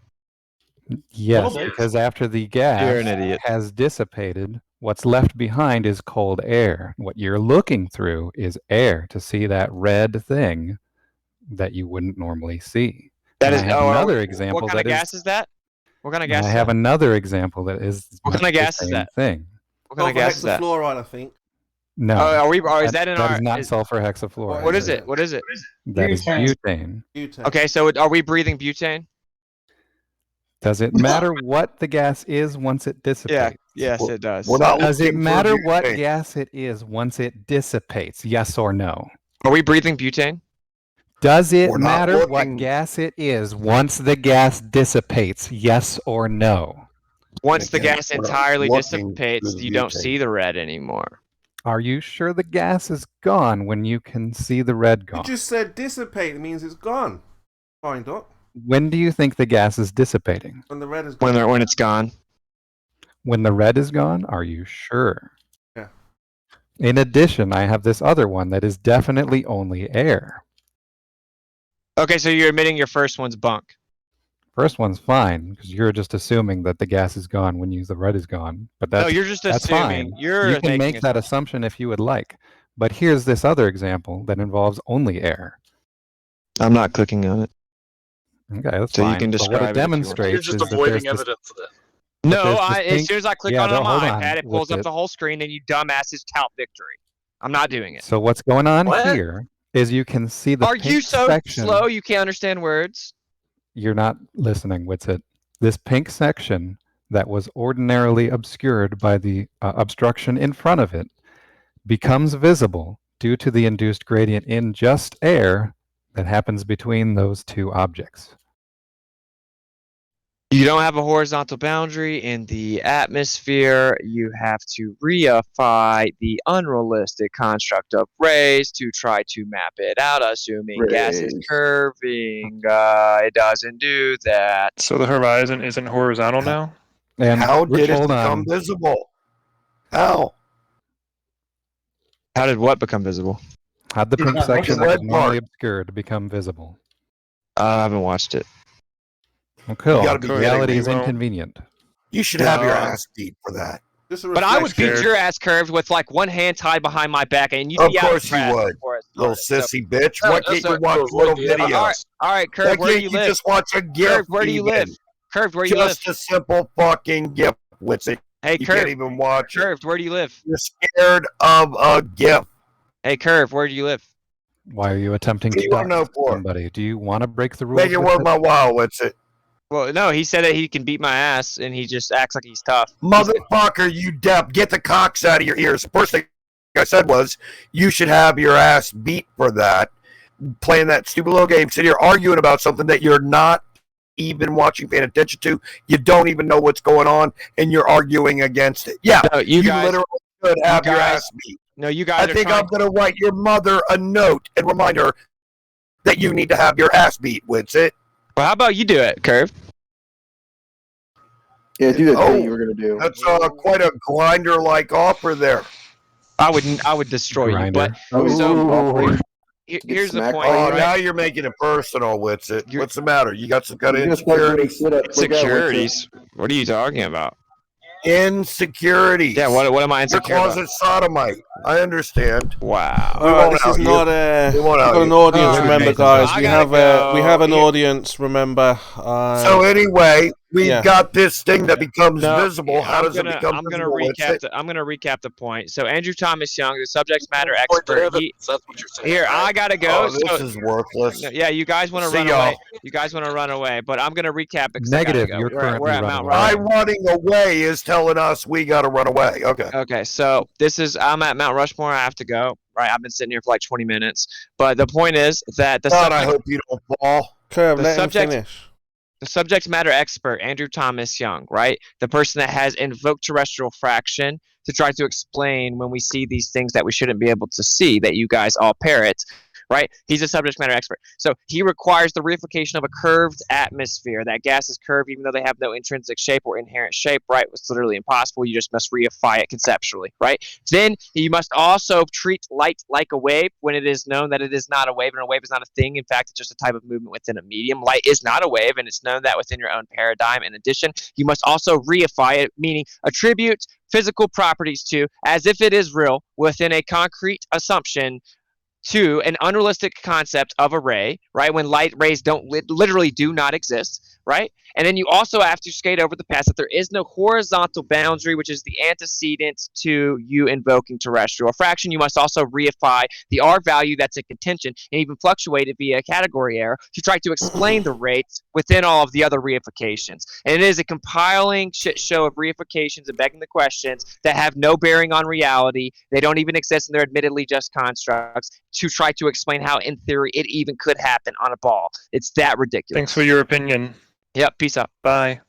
Yes, because after the gas You're an idiot. has dissipated, what's left behind is cold air. What you're looking through is air to see that red thing that you wouldn't normally see. That And is I have another example. What kind of gas is that? What kind of gas I is have that? another example that is What kind much of the gas is same that? thing. What kind of gas is that? Fluoride, I think. No. Are we? Or is that in that our? is not sulfur hexafluoride. What is it? What is it? That is butane. Okay, so are we breathing butane? Does it matter what the gas is once it dissipates? Yes, it does. Does it matter what gas it is once it dissipates? Yes or no? Are we breathing butane? Does it matter what gas it is once the gas dissipates? Yes or no? Once the gas entirely dissipates, you don't see the red anymore. Are you sure the gas is gone when you can see the red gone? You just said dissipate. It means it's gone. Find out. When do you think the gas is dissipating? When the red is gone. When it's gone. When the red is gone? Are you sure? Yeah. In addition, I have this other one that is definitely only air. Okay, so you're admitting your first one's bunk. First one's fine because you're just assuming that the gas is gone when the red is gone. But that's, No, you're just that's assuming. fine. You're You can making make that assumption if you would like. But here's this other example that involves only air. I'm not clicking on it. Okay, that's So fine. you can But describe what it it if you want. demonstrates You're just is that avoiding there's this, evidence of that. but No, there's this as pink- soon as I click yeah, on it on hold my on. iPad, it pulls With up the whole screen, and you dumbasses tout victory. I'm not doing it. So what's going on What? here is you can see the Are pink you so section. slow you can't understand words? You're not listening, WITSIT. This pink section that was ordinarily obscured by the obstruction in front of it becomes visible due to the induced gradient in just air that happens between those two objects. You don't have a horizontal boundary in the atmosphere. You have to reify the unrealistic construct of rays to try to map it out, assuming gas is Rays. curving. It doesn't do that. So the horizon isn't horizontal now? And How did it hold become on. visible? How? How did what become visible? How'd the He's pink not section looking that at was it. normally obscured become visible? I haven't watched it. Okay, You gotta be kidding reality me. is inconvenient. You should have your ass beat for that. But I would beat your ass curved with like one hand tied behind my back, and you'd Of be out course you press would, for it. little sissy bitch. Why can't you watch little videos? All right, Why curved. Where do can't you you live? just watch a GIF? Curved, where do you live? even? Curved, where do you live? Just a simple fucking GIF, Witsy. Hey, you Curved. can't even watch it. Curved, where do you live? You're scared of a GIF. Hey, Curved, where do you live? Why are you attempting What do to you wanna know dox for? somebody? Do you want to break the rules? Make it with worth it? my while, Witsy. Well, no, he said that he can beat my ass, and he just acts like he's tough. Motherfucker, you deaf. Get the cocks out of your ears. First thing I said was, you should have your ass beat for that. Playing that stupid little game, sitting here arguing about something that you're not even watching, paying attention to. You don't even know what's going on, and you're arguing against it. Yeah, No, you guys- literally should have your guys- ass beat. No, you guys I are think trying. I'm going to write your mother a note and remind her that you need to have your ass beat, Witsit. Well, how about you do it, Curve? Yeah, do that Oh, thing you were gonna do. That's quite a grinder-like offer there. I would destroy you. But Grinder. so Ooh. here's the smacked point. Oh, right? now you're making it personal, Witsit. What's the matter? You got some kind of You're gonna start doing insecurities? sit-ups. Look out, Insecurities. What are you talking about? Insecurities. Yeah, what am I You're insecure about? closet sodomite. I understand. Wow. All right, won't this out is you. not We won't we've out got an you. audience. Oh, Remember, okay. guys, I we gotta have go. we have an Here- audience. Remember. So anyway, we've yeah. got this thing that becomes No, visible. How does it become I'm gonna visible? recap. I'm gonna recap the point. So Andrew Thomas Young, the subject matter expert. That's what you're saying. Here, I gotta go. Oh, this is worthless. No, yeah, you guys want to See run y'all. away. You guys want to run away, but I'm gonna recap because Negative, I gotta go. you're We're currently at running Mount away. Rushmore. I'm running away is telling us we got to run away. Okay. Okay, so I'm at Mount Rushmore. I have to go. Right, I've been sitting here for like 20 minutes. But the point is that the God, I subject, hope you don't fall. Curve, the let subject- him finish. the subject matter expert, Andrew Thomas Young, right? The person that has invoked terrestrial fraction to try to explain when we see these things that we shouldn't be able to see, that you guys all parrot, right? He's a subject matter expert. So he requires the reification of a curved atmosphere. That gas is curved even though they have no intrinsic shape or inherent shape, right? It's literally impossible. You just must reify it conceptually, right? Then you must also treat light like a wave when it is known that it is not a wave, and a wave is not a thing. In fact, it's just a type of movement within a medium. Light is not a wave, and it's known that within your own paradigm. In addition, you must also reify it, meaning attribute physical properties to, as if it is real, within a concrete assumption to an unrealistic concept of array, right? When light rays don't literally do not exist, right? And then you also have to skate over the past that there is no horizontal boundary, which is the antecedent to you invoking terrestrial refraction. You must also reify the R value that's in contention and even fluctuate it via a category error to try to explain the rates within all of the other reifications. And it is a compiling shit show of reifications and begging the questions that have no bearing on reality. They don't even exist, and they're admittedly just constructs to try to explain how, in theory, it even could happen on a ball. It's that ridiculous. Thanks for your opinion. Yep, peace out. Bye.